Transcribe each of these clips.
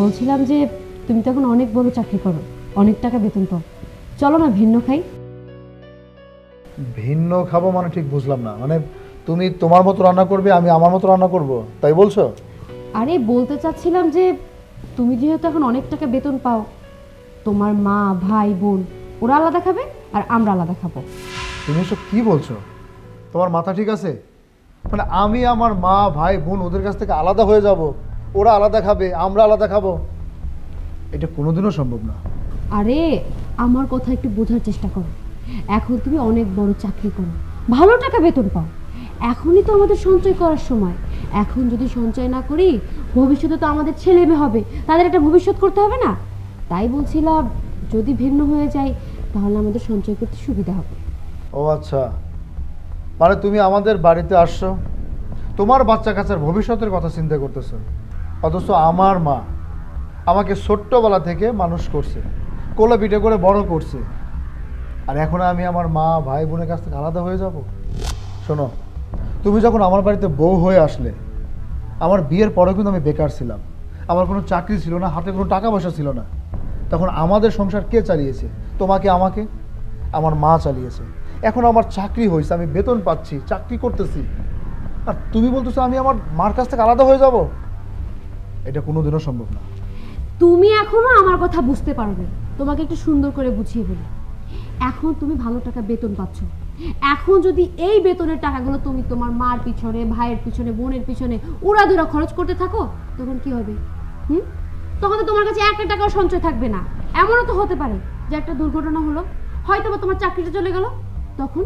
বলছিলাম যে তুমি তো এখন অনেক বড় চাকরি করো, অনেক টাকা বেতন পাও, চলো না ভিন্ন খাই। ভিন্ন খাবো মানে ঠিক বুঝলাম না, মানে তুমি তোমার মতো রান্না করবে, আমি আমার মতো রান্না করব, তাই বলছো? আরে বলতে চাচ্ছিলাম যে তুমি যেহেতু এখন অনেক টাকা বেতন পাও, তোমার মা ভাই বোন ওরা আলাদা খাবে আর আমরা আলাদা খাবো। তুমি এসব কি বলছো? তোমার মাথা ঠিক আছে? মানে আমি আমার মা ভাই বোন ওদের কাছ থেকে আলাদা হয়ে যাব, ওরা আলাদা খাবে আমরা আলাদা খাবো? এটা কোনোদিনও সম্ভব না। আরে আমার কথা একটু বোঝার চেষ্টা করো। এখন তুমি অনেক বড় চাকরি করো, ভালো টাকা বেতন পাও, এখনই তো আমাদের সঞ্চয় করার সময়। এখন যদি সঞ্চয় না করি ভবিষ্যতে তো আমাদের ছেলে মেয়ে হবে, তাদের একটা ভবিষ্যৎ করতে হবে না? তাই বলছিলাম যদি ভিন্ন হয়ে যায় তাহলে আমাদের সঞ্চয় করতে সুবিধা হবে। ও আচ্ছা, মানে তুমি আমাদের বাড়িতে আসছো, তোমার বাচ্চা কাচ্চার ভবিষ্যতের কথা চিন্তা করতেছো, অথচ আমার মা আমাকে ছোট্টবেলা থেকে মানুষ করছে, কোলে পিঠে করে বড় করছে, আর এখন আমি আমার মা ভাই বোনের কাছ থেকে আলাদা হয়ে যাব? শোনো, তুমি যখন আমার বাড়িতে বউ হয়ে আসলে, আমার বিয়ের পরেও কিন্তু আমি বেকার ছিলাম, আমার কোনো চাকরি ছিল না, হাতে কোনো টাকা পয়সা ছিল না। তখন আমাদের সংসার কে চালিয়েছে? তোমাকে আমাকে আমার মা চালিয়েছে। এখন আমার চাকরি হয়েছে, আমি বেতন পাচ্ছি, চাকরি করতেছি, আর তুমি বলতেছো আমি আমার মার কাছ থেকে আলাদা হয়ে যাব? এটা কোনোদিনও সম্ভব না। তুমি এখনো আমার কথা বুঝতে পারবে, তোমাকে একটু সুন্দর করে বুঝিয়ে বলি। এখন তুমি ভালো টাকা বেতন পাচ্ছ, এখন যদি এই বেতনের টাকাগুলো তুমি তোমার মার পিছনে ভাইয়ের পিছনে বোনের পিছনে উড়াধুরা খরচ করতে থাকো, তখন কি হবে? তখন তো তোমার কাছে একটা টাকাও সঞ্চয় থাকবে না। এমনও তো হতে পারে যে একটা দুর্ঘটনা হলো, হয়তো বা তোমার চাকরিটা চলে গেল, তখন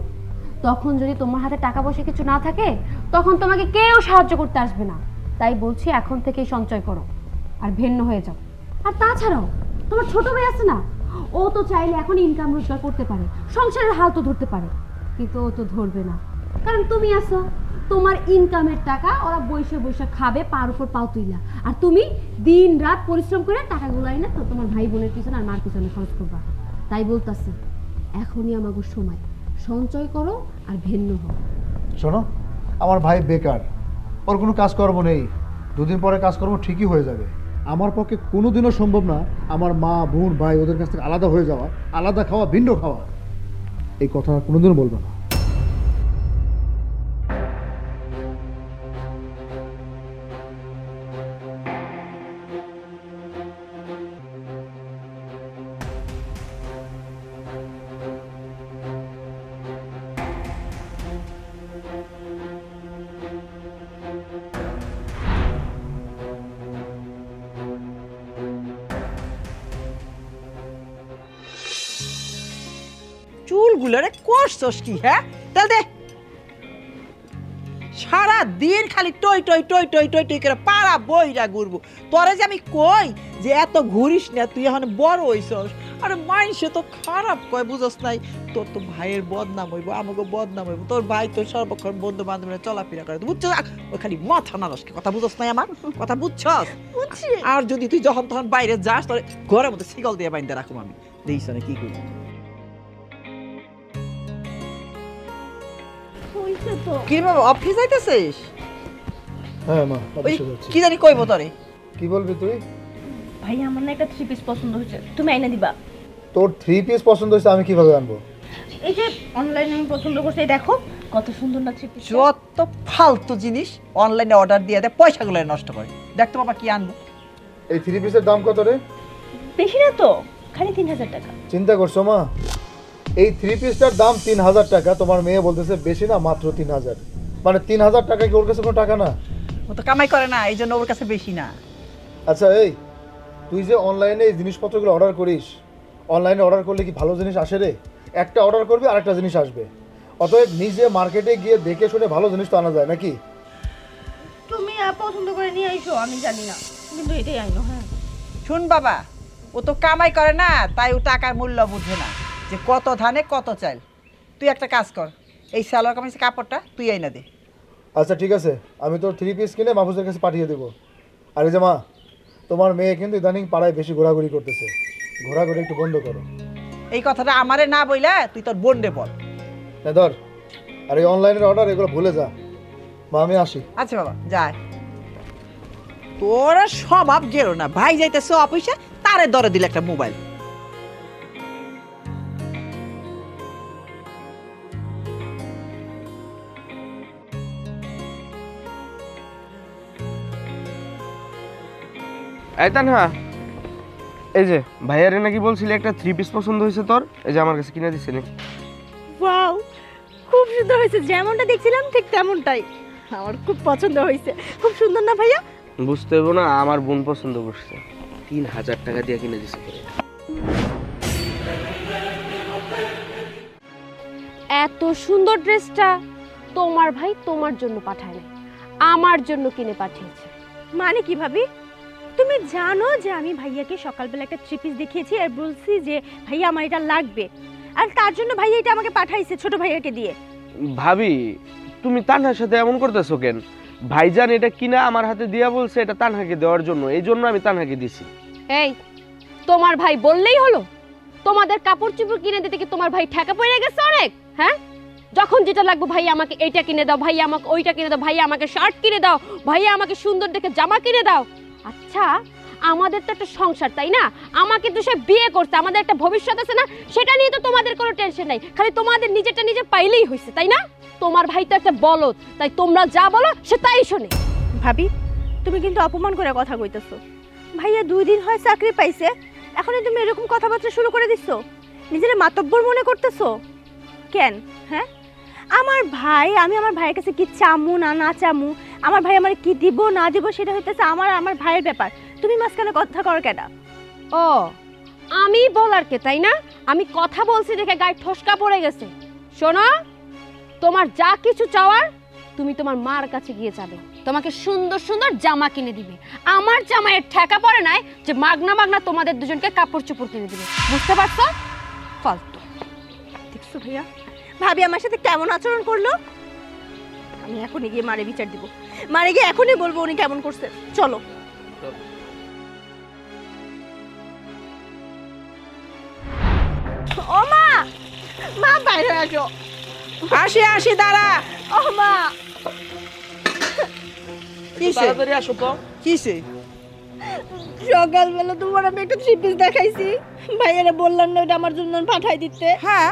তখন যদি তোমার হাতে টাকা পয়সা কিছু না থাকে তখন তোমাকে কেউ সাহায্য করতে আসবে না। তাই বলছি এখন থেকেই সঞ্চয় করো আর ভিন্ন হয়ে যাও। আর তাছাড়াও তোমার ছোট ভাই আছে না, ও তো চাইলে এখন ইনকাম রোজগার করতে পারে, সংসারের হাল তো ধরতে পারে, কিন্তু ও তো ধরবে না, কারণ তুমি আছো। তোমার ইনকামের টাকা ওরা বৈশা বৈশা খাবে পার উপর পাও তুইলা, আর তুমি দিন রাত পরিশ্রম করে টাকাগুলো আইনা তো তোমার ভাই বোনের পিছনে আর মার পিছনে খরচ করবা। তাই বলতাছি এখনই আমাকে সময়, সঞ্চয় করো আর ভিন্ন হও। শোনো, আমার ভাই বেকার, ওর কোনো কাজকর্ম নেই, দুদিন পরে কাজকর্ম ঠিকই হয়ে যাবে। আমার পক্ষে কোনোদিনও সম্ভব না আমার মা বোন ভাই ওদের কাছ থেকে আলাদা হয়ে যাওয়া, আলাদা খাওয়া, ভিন্ন খাওয়া। এই কথা কোনোদিনও বলবো না। চুলগুলোরে করছস কি? হ্যাঁ তেল দে। সারা দিন খালি টই টই টই টই টই টই করে পাড়া বইরা ঘুরবো। তোরে যে আমি কই যে এত ঘুরিস না, তুই এখন বড় হইছস। আরে মাইসে তো খারাপ কয়, বুঝস নাই? তোর তো ভাইয়ের বদনাম হইব, আমাকে বদনাম হইব। তোর ভাই তো সর্বক্ষণ বন্ধু বান্ধবরা চলাফেরা করে, বুঝছস? ওই খালি মাথা নাড়সকে কথা বুঝস নাই আমার কথা, বুঝছস? আর যদি তুই যখন তখন বাইরে যাস, তোর ঘরের মধ্যে শিকল দিয়ে বাইন্দা রাখুম আমি। দেখিস না কি করি? কি বাবা, অফিস যাইতেছিস? হ্যাঁ মা, কি জানি কইব তোরে। কি বলবি তুই? ভাই আমার না একটা 3 পিস পছন্দ হয়েছে, তুমি আইনা দিবা। তোর 3 পিস পছন্দ হয়েছে, আমি কিভাবে আনবো? এই যে অনলাইনে আমি পছন্দ করছি, দেখো কত সুন্দর না 3 পিস। যত ফালতু জিনিস অনলাইনে অর্ডার দিয়ে দেয়, পয়সাগুলো নষ্ট করে। দেখ তো বাবা কি আনবো। এই 3 পিসের দাম কত রে? বেশি না তো, খালি 3000 টাকা। চিন্তা করছো মা? এই 3 পিসটার দাম 3000 টাকা, তোমার মেয়ে বলতেছে বেশি না, মাত্র 3000। মানে 3000 টাকা কি ওর কাছে কোনো টাকা না? ও তো কামাই করে না, এই জন্য ওর কাছে বেশি না। আচ্ছা এই, তুই যে অনলাইনে এই জিনিসপত্রগুলো অর্ডার করিস, অনলাইনে অর্ডার করলে কি ভালো জিনিস আসে রে? একটা অর্ডার করবি আরেকটা জিনিস আসবে। অতএব নিজে মার্কেটে গিয়ে দেখে শুনে ভালো জিনিস তো আনা যায় নাকি? তুমি পছন্দ করে নিয়ে আইছো, আমি জানি না, কিন্তু এটাই আইনো। হ্যাঁ শুন বাবা, ও তো কামাই করে না, তাই ও টাকার মূল্য বুঝে না যে কত ধানে কত চাল। তুই একটা কাজ কর, এই সালোয়ার কামিজের কাপড়টা তুই আইনা দে। আচ্ছা ঠিক আছে, আমি তোর 3 পিস কিনে মাহফুজের কাছে পাঠিয়ে দেবো। আর এই যে মা, তোমার মেয়ে কিন্তু ইদানিং পাড়ায় বেশি ঘোরাঘুরি করতেছে, ঘোরাঘুরি একটু বন্ধ করো। এই কথাটা আমারে না বইলা তুই তোর বোনরে বল। না ধর, আর এই অনলাইনের অর্ডার এগুলো ভুলে যা। মা আমি আসি। আচ্ছা বাবা, যায়। তোরা স্বভাব গেলো না, ভাই যাইতেছে অফিসে, তারে দরে দিলে একটা মোবাইল। এই তানহা, এই যে ভাইয়ারে নাকি বলছিলি একটা 3 পিস পছন্দ হয়েছে তোর, এই যে আমার কাছে কিনে দিচ্ছে নাকি। ওয়াও, খুব সুন্দর হয়েছে, যেমনটা দেখছিলাম ঠিক তেমনটাই। আমার খুব পছন্দ হয়েছে। খুব সুন্দর না ভাইয়া? বুঝতে হইব না, আমার বোন পছন্দ করছে, 3000 টাকা দিয়ে কিনে দিছে। এত সুন্দর ড্রেসটা তোমার ভাই তোমার জন্য পাঠায় নাই, আমার জন্য কিনে পাঠিয়েছে। মানে কি ভাবি? তুমি জানো যে আমি ভাইয়াকে সকালবেলা একটা 3 পিস দেখিয়েছি আর বলছি যে ভাইয়া আমার এটা লাগবে, আর তার জন্য ভাইয়া এটা আমাকে পাঠাইছে ছোট ভাইয়াকে দিয়ে। ভাবি, তুমি তানহার সাথে এমন করতেছো কেন? ভাইজান এটা কিনা আমার হাতে দিয়া বলছে এটা তানহাকে দেওয়ার জন্য, এই জন্য আমি তানহাকে দিছি। এই, তোমার ভাই বললেই হলো? তোমাদের কাপড় চোপড় কিনে দিতে কি তোমার ভাই ঠেকা পড়ে গেছে অনেক? হ্যাঁ, যখন যেটা লাগবে ভাই আমাকে এইটা কিনে দাও, ভাই আমাকে ওইটা কিনে দাও, ভাই আমাকে শার্ট কিনে দাও, ভাই আমাকে সুন্দর দেখে জামা কিনে দাও। আচ্ছা, আমাদের তো একটা সংসার, তাই না? আমাকে তো সে বিয়ে করছে, আমাদের একটা ভবিষ্যৎ আছে না? সেটা নিয়ে তো তোমাদের কোনো টেনশন নাই, খালি তোমাদের নিজেরটা নিজে পাইলেই হয়েছে, তাই না? তোমার ভাই তো একটা বলদ, তাই তোমরা যা বলো সে তাই শোনে। ভাবি, তুমি কিন্তু অপমান করে কথা কইতেছো। ভাইয়া 2 দিন হয় চাকরি পাইছে, এখনই তুমি এরকম কথাবার্তা শুরু করে দিছো? নিজের মাতব্বর মনে করতেছো কেন? হ্যাঁ, আমার ভাই, আমি আমার ভাইয়ের কাছে কি চামু না না চামু, আমার ভাই আমার কি দিব না দিব সেটা হইতেছে আমার ভাইয়ের ব্যাপার। তুমি মাঝখানে কথা কর কেন? ও, আমি বলার কে, তাই না? আমি কথা বলছি দেখে গায়ে ঠসকা পড়ে গেছে। শোনো, তোমার যা কিছু চাওয়ার তুমি তোমার মার কাছে গিয়ে যাবে, তোমাকে সুন্দর সুন্দর জামা কিনে দিবে। আমার জামাইয়ের ঠেকা পড়ে নাই যে মাগনা মাগনা তোমাদের দুজনকে কাপড় চোপড় কিনে দিবে, বুঝতে পারছো? ফালতু। দেখছো ভাইয়া, ভাবি আমার সাথে কেমন আচরণ করলো? আমি এখনই গিয়ে মারে বিচার দিব, মারে গিয়ে এখনই বলবো উনি কেমন করছে। চলো। ও মা, মা বাইরে আসো। আসি আসি, দাঁড়া। ও মা, কিসে তাড়াতাড়ি আসো তো। কিসে? সকালবেলা তোমার আমি একটা 3 পিস দেখাইছি, ভাইয়ারে বললাম না ওইটা আমার জন্য পাঠাই দিতে। হ্যাঁ,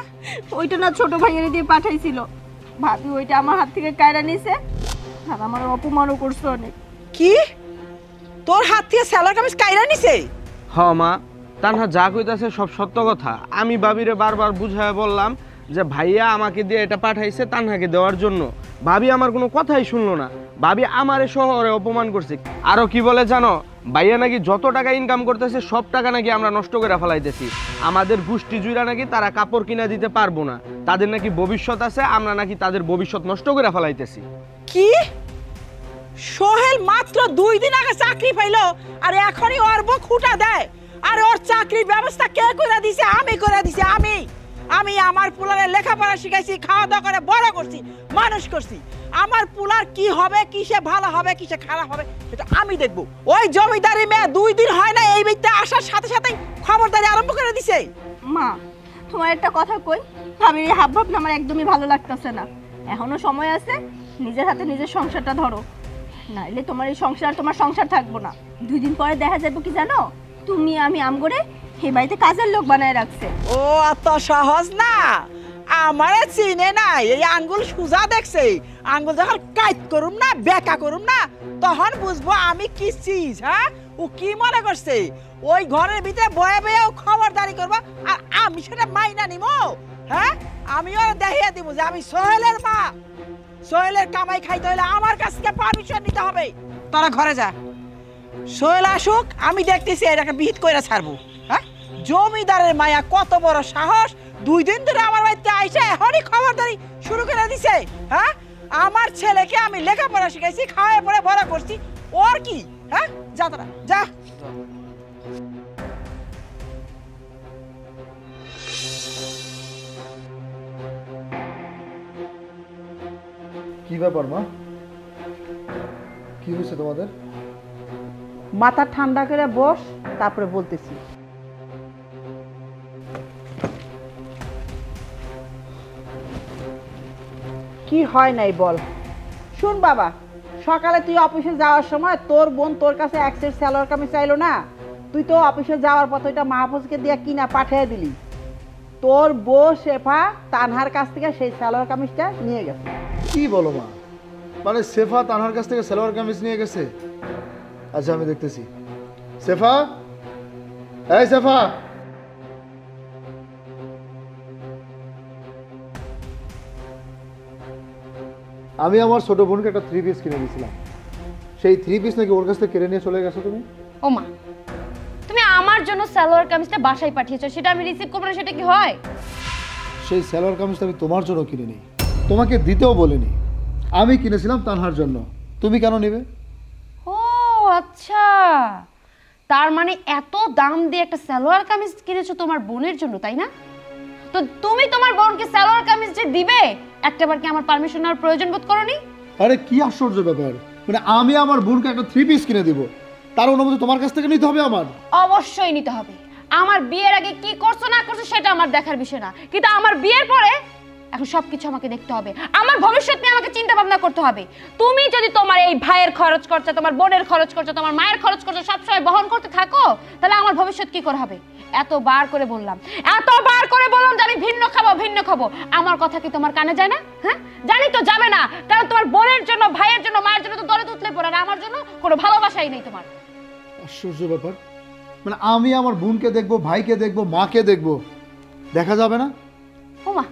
ওইটা না ছোট ভাইয়ারে দিয়ে পাঠাইছিল, ভাবি ওইটা আমার হাত থেকে কায়রা নিছে আর আমার অপমানও করছে অনেক। কি তোর হাত থেকে সেলার কামিজ কাইরা নিছে? হ মা, তানহা যা কইতাছে সব সত্য কথা। আমি ভাবিরে বারবার বুঝায় বললাম যে ভাইয়া আমাকে দিয়ে এটা পাঠাইছে তানহাকে দেওয়ার জন্য, ভাবি আমার কোনো কথাই শুনলো না। ভাবি আমারে শহরে অপমান করছে। আরো কি বলে জানো, ভাইয়া নাকি যত টাকা ইনকাম করতেছে সব টাকা নাকি আমরা নষ্ট করে ফেলাইতেছি। আমাদের গোষ্ঠী জুইরা নাকি তারা কাপড় কিনা দিতে পারবো না, তাদের নাকি ভবিষ্যৎ আছে, আমরা নাকি তাদের ভবিষ্যৎ নষ্ট করে ফেলাইতেছি। কি? সোহেল মাত্র 2 দিন আগে চাকরি পাইলো আর এখনই ওর বউ খুঁটা দেয়? আর ওর চাকরির ব্যবস্থা কে করে দিছে? আমি করে দিছি। আমি আমার পুলারে লেখাপড়া শিখাইছি, খাওয়া দাওয়া করে বড় করছি, মানুষ করছি। আমার পুলার কি হবে, কিসে ভালো হবে, কিসে খারাপ হবে এটা আমি দেখবো। ওই জমিদারি মেয়ে 2 দিন হয় না এই বাড়িতে আসার সাথে সাথে খবরদারি আরম্ভ করে দিছে। মা, তোমার একটা কথা কই, আমি এই হাব ভাব না আমার একদমই ভালো লাগতেছে না। এখনো সময় আছে, নিজের হাতে নিজের সংসারটা ধরো, নাইলে তোমার এই সংসার তোমার সংসার থাকবো না। 2 দিন পরে দেখা যাবে কি জানো, তুমি আমি আমগরে এই বাড়িতে কাজের লোক বানায় রাখছে। ও এত সহজ না, আমারে চিনে নাই, এই আঙ্গুল সুজা দেখছে। আঙ্গুল যখন কাইট করুম না, বেকা করুম না, তখন বুঝবো আমি কি চিজ। হ্যাঁ, ও কি মনে করছে ওই ঘরের ভিতরে বয়ে বয়ে খবরদারি করবো আর আমি সেটা মাইনা নিব? হ্যাঁ, আমি ওরা দেখিয়ে দিব যে আমি সোহেলের মা। সোহেলের কামাই খাইতে হলে আমার কাছ থেকে পারমিশন নিতে হবে। তোরা ঘরে যা, সোহেল আসুক, আমি দেখতেছি এটাকে বিহিত কইরা ছাড়বো। হ্যাঁ, জমিদারের মায়া কত বড় সাহস, 2 দিন ধরে আমার বাড়িতে আইসা এখনই খবরদারি শুরু করে দিছে। হ্যাঁ, আমার ছেলেকে আমি লেখাপড়া শিখাইছি, খাওয়াই পড়ে বড় করছি, ওর কি? হ্যাঁ, যা তোরা যা। কি ব্যাপার মা, কি হয়েছে তোমাদের? মাথা ঠান্ডা করে বস, তারপরে বলতেছি। কি হয় নাই বল। শুন বাবা, সকালে তুই অফিসে যাওয়ার সময় তোর বোন তোর কাছে এক সেট সালোয়ার কামিজ চাইলো না, তুই তো অফিসে যাওয়ার পথে ওইটা মাহফুজকে দিয়ে কিনা পাঠিয়ে দিলি। তোর বউ শেফা তানহার কাছ থেকে সেই সালোয়ার কামিজটা নিয়ে গেছে। কি বলো মা, মানে সেফা তানহার কাছ থেকে সালোয়ার কামিজ নিয়ে গেছে? আচ্ছা আমি দেখতেছি। সেফা, এই সেফা, আমি আমার ছোট বোনকে একটা 3 পিস কিনে দিয়েছিলাম, সেই 3 পিস নাকি ওর কাছ থেকে কেড়ে নিয়ে চলে গেছো তুমি। ওমা, তুমি আমার জন্য সালোয়ার কামিজটা বাসায় পাঠিয়েছো, সেটা আমি রিসিভ করব না, সেটা কি হয়? সেই সালোয়ার কামিজটা আমি তোমার জন্য কিনে নিই, তোমাকে দিতেও বলিনি। আমি কিনেছিলাম তানহার জন্য, তুমি কেন নেবে? ও আচ্ছা, তার মানে এত দাম দিয়ে একটা সালোয়ার কামিজ কিনেছো তোমার বোনের জন্য, তাই না? তো তুমি তোমার বোনকে সালোয়ার কামিজ যে দিবে, একটাবার কি আমার পারমিশন নেওয়ার প্রয়োজন বোধ করোনি? আরে কি আশ্চর্য ব্যাপার, মানে আমি আমার বোনকে একটা 3 পিস কিনে দিব, তার অনুমতি তোমার কাছ থেকে নিতে হবে আমার? অবশ্যই নিতে হবে। আমার বিয়ের আগে কি করছো না করছো সেটা আমার দেখার বিষয় না, কিন্তু আমার বিয়ের পরে এখন সবকিছু আমাকে দেখতে হবে, আমার ভবিষ্যৎ নিয়ে আমাকে চিন্তা ভাবনা করতে হবে। তুমি যদি তোমার এই ভাইয়ের খরচ খরচা, তোমার বোনের খরচ খরচা, তোমার মায়ের খরচ খরচা সবসময় বহন করতে থাকো, তাহলে আমার ভবিষ্যৎ কি করে হবে? এতবার করে বললাম যে আমি ভিন্ন খাবো, আমার কথা কি তোমার কানে যায় না? হ্যাঁ, জানি তো যাবে না, কারণ তোমার বোনের জন্য, ভাইয়ের জন্য, মায়ের জন্য তো দলে তুতলে পড়ে, আর আমার জন্য কোনো ভালোবাসাই নেই তোমার। আশ্চর্য ব্যাপার, মানে আমি আমার বোনকে দেখবো, ভাইকে দেখবো, মাকে দেখবো, দেখা যাবে না? ওমা,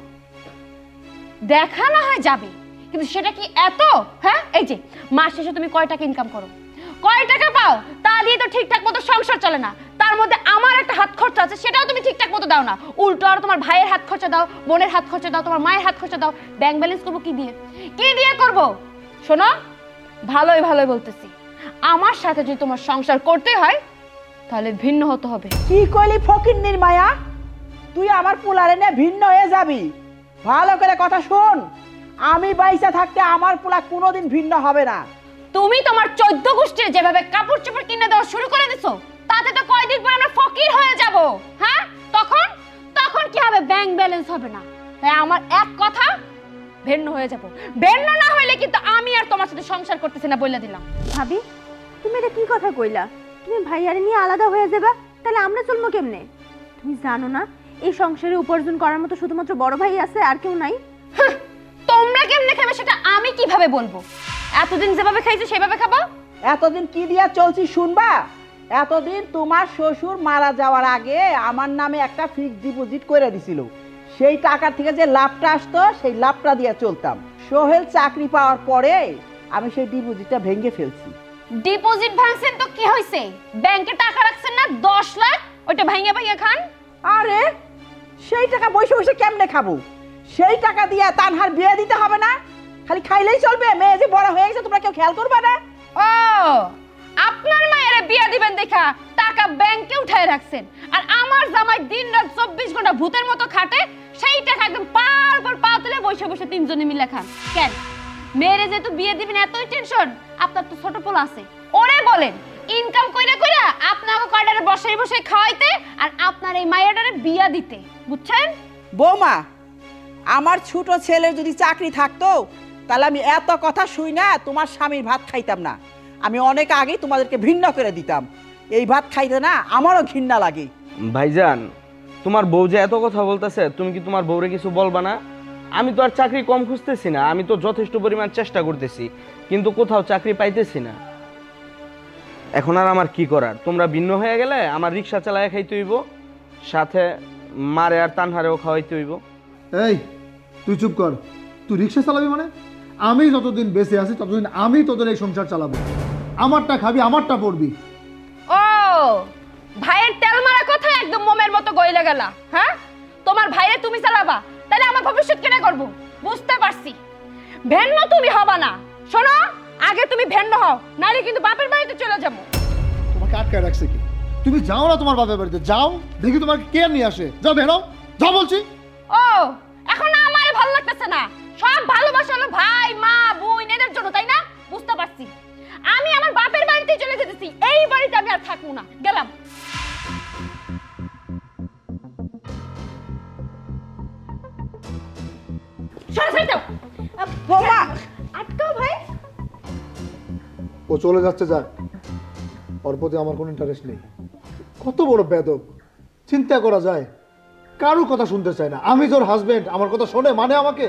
দেখা না হয় যাবে, কিন্তু সেটা কি এত? হ্যাঁ, এই যে মাস শেষে তুমি কয় টাকা ইনকাম করো, কয় টাকা পাও, তা দিয়ে তো ঠিকঠাক মতো সংসার চলে না। তার মধ্যে আমার একটা হাত খরচা আছে, সেটাও তুমি ঠিকঠাক মতো দাও না, উল্টো আর তোমার ভাইয়ের হাত খরচা দাও, বোনের হাত খরচা দাও, তোমার মায়ের হাত খরচা দাও। ব্যাংক ব্যালেন্স করবো কি দিয়ে? কি দিয়ে করবো? শোনো, ভালোই ভালোই বলতেছি, আমার সাথে যদি তোমার সংসার করতে হয় তাহলে ভিন্ন হতে হবে। কি কইলি ফকিন্নির মায়া, তুই আমার পোলারে নিয়ে ভিন্ন হয়ে যাবি? ভালো করে কথা শোন, আমি বাইসা থাকতে আমার পোলা কোনোদিন ভিন্ন হবে না। তুমি তোমার 14 গোষ্ঠীর যেভাবে কাপড় চোপড় কিনে দেওয়া শুরু করে দিছো, তাতে তো কয়দিন পর আমরা ফকির হয়ে যাব। হ্যাঁ, তখন কি হবে? ব্যাংক ব্যালেন্স হবে না। তাই আমার এক কথা, ভিন্ন হয়ে যাব। ভিন্ন না হইলে কিন্তু আমি আর তোমার সাথে সংসার করতেছি না, বইলা দিলাম। ভাবি, তুমি এটা কি কথা কইলা? তুমি ভাইয়ারে নিয়ে আলাদা হয়ে যাবা, তাহলে আমরা চলবো কেমনে? তুমি জানো না এই সংসারে উপার্জন করার মতো শুধুমাত্র বড় ভাই আছে, আর কেউ নাই? তোমরা কেমনে খাবে সেটা আমি কিভাবে বলবো? এতদিন যেভাবে খাইছো সেভাবে খাবো? এতদিন কি দিয়া চলছি শুনবা? এতদিন তোমার শ্বশুর মারা যাওয়ার আগে আমার নামে একটা ফিক্সড ডিপোজিট করে দিছিল, সেই টাকা থেকে যে লাভটা আসতো সেই লাভটা দিয়ে চলতাম। সোহেল চাকরি পাওয়ার পরে আমি সেই ডিপোজিটটা ভেঙে ফেলছি। ডিপোজিট ভাঙছেন তো কি হইছে? ব্যাংকে টাকা রাখছেন না 10 লাখ, ওইটা ভাঙিয়ে ভাঙিয়ে খান। আরে সেই টাকা বসে বসে কেমনে খাবো? সেই টাকা দিয়ে তানহার বিয়ে দিতে হবে না? খালি খাইলেই চলবে? মেয়ে যে বড় হয়ে গেছে তোমরা কেউ খেয়াল করবে না? ও, আপনার মায়ের বিয়া দিবেন দেখা টাকা ব্যাংকে উঠায় রাখছেন, আর আমার জামাই দিনরাত 24 ঘন্টা ভূতের মতো খাটে, সেই টাকা একদম পার পর পা তুলে বসে বসে তিনজনে মিলে খান। কেন মেয়েরে যেহেতু বিয়ে দিবেন এতই টেনশন? আপনার তো ছোট পোলা আছে, ওরে বলেন ইনকাম কইরা কইরা আপনাকে কয়টারে বসাই বসাই খাওয়াইতে, আর আপনার এই মায়েরারে বিয়া দিতে, বুঝছেন? বৌমা, আমার ছোট ছেলের যদি চাকরি থাকতো তাহলে আমি এত কথা শুই না তোমার স্বামীর ভাত খাইতাম না। আমি অনেক আগেই তোমাদেরকে ভিন্ন করে দিতাম। এই ভাত খাইতে না আমারও ঘৃণা লাগে। ভাইজান, তোমার বউ যে এত কথা বলতেছে, তুমি কি তোমার বউরে কিছু বলবা না? আমি তো আর চাকরি কম খুঁজতেছি না, আমি তো যথেষ্ট পরিমাণ চেষ্টা করতেছি, কিন্তু কোথাও চাকরি পাইতেছি না। এখন আর আমার কি করার? তোমরা ভিন্ন হয়ে গেলে আমার রিক্সা চালায় খাইতে হইব, সাথে মারে আর তানহারেও খাওয়াইতে হইব। এই তুই চুপ কর, তুই রিক্সা চালাবি মানে? আমি যতদিন বেঁচে আছি ততদিন আমি তোদের এই সংসার চালাবো, আমারটা খাবি, আমারটা পড়বি। ও, ভাইয়ের তেল মারা কথা একদম মোমের মতো গইলে গেলা। হ্যাঁ, তোমার ভাইরে তুমি চালাবা, তাহলে আমার ভবিষ্যৎ কেন করব? বুঝতে পারছি, ভিন্ন তুমি হবা না। শোনো, আগে তুমি ভিন্ন হও, নাইলে কিন্তু বাপের বাড়িতে চলে যাবো। তোমাকে আটকায় রাখছে কি? তুমি যাও না তোমার বাপের বাড়িতে, যাও, দেখি তোমাকে কে নিয়ে আসে। যাও, বেরো, যাও বলছি। ও, এখন আমার ভালো লাগতেছে না? সব ভালোবাসা হলো ভাই মা বোন এদের জন্য, তাই না? বুঝতে পারছি, আমি আমার বাপের বাড়িতে চলে যেতেছি, এই বাড়িতে আমি আর থাকবো না, গেলাম। বৌমা, আটকাও ভাই। ও চলে যাচ্ছে, যাক, ওর প্রতি আমার কোনো ইন্টারেস্ট নেই। কত বড় বেদক, চিন্তা করা যায়, কারো কথা শুনতে চায় না। আমি তোর হাজবেন্ড, আমার কথা শোনে মানে আমাকে?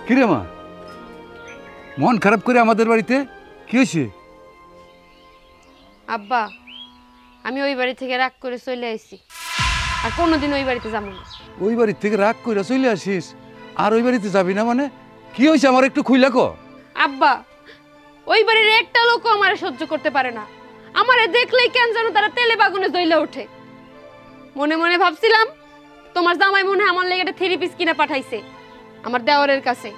কিরে মা, মন খারাপ করে আমাদের বাড়িতে কি হয়েছে? আব্বা, আমি ওই বাড়ি থেকে রাগ করে চলে আসছি, আর কোনোদিন ওই বাড়িতে যাবো না। ওই বাড়ির থেকে রাগ করে চলে আসিস আর ওই বাড়িতে যাবি না মানে? কি হয়েছে আমার একটু খুইলা কো। আব্বা, ওই বাড়ির একটা লোকও আমার সহ্য করতে পারে না। আমারে দেখলেই কেন যেন তারা তেলে বাগুনে জ্বলে ওঠে। মনে মনে ভাবছিলাম তোমার জামাই মনে হয় আমার লেগে একটা 3 পিস কিনে পাঠাইছে আমার দেওরের কাছে,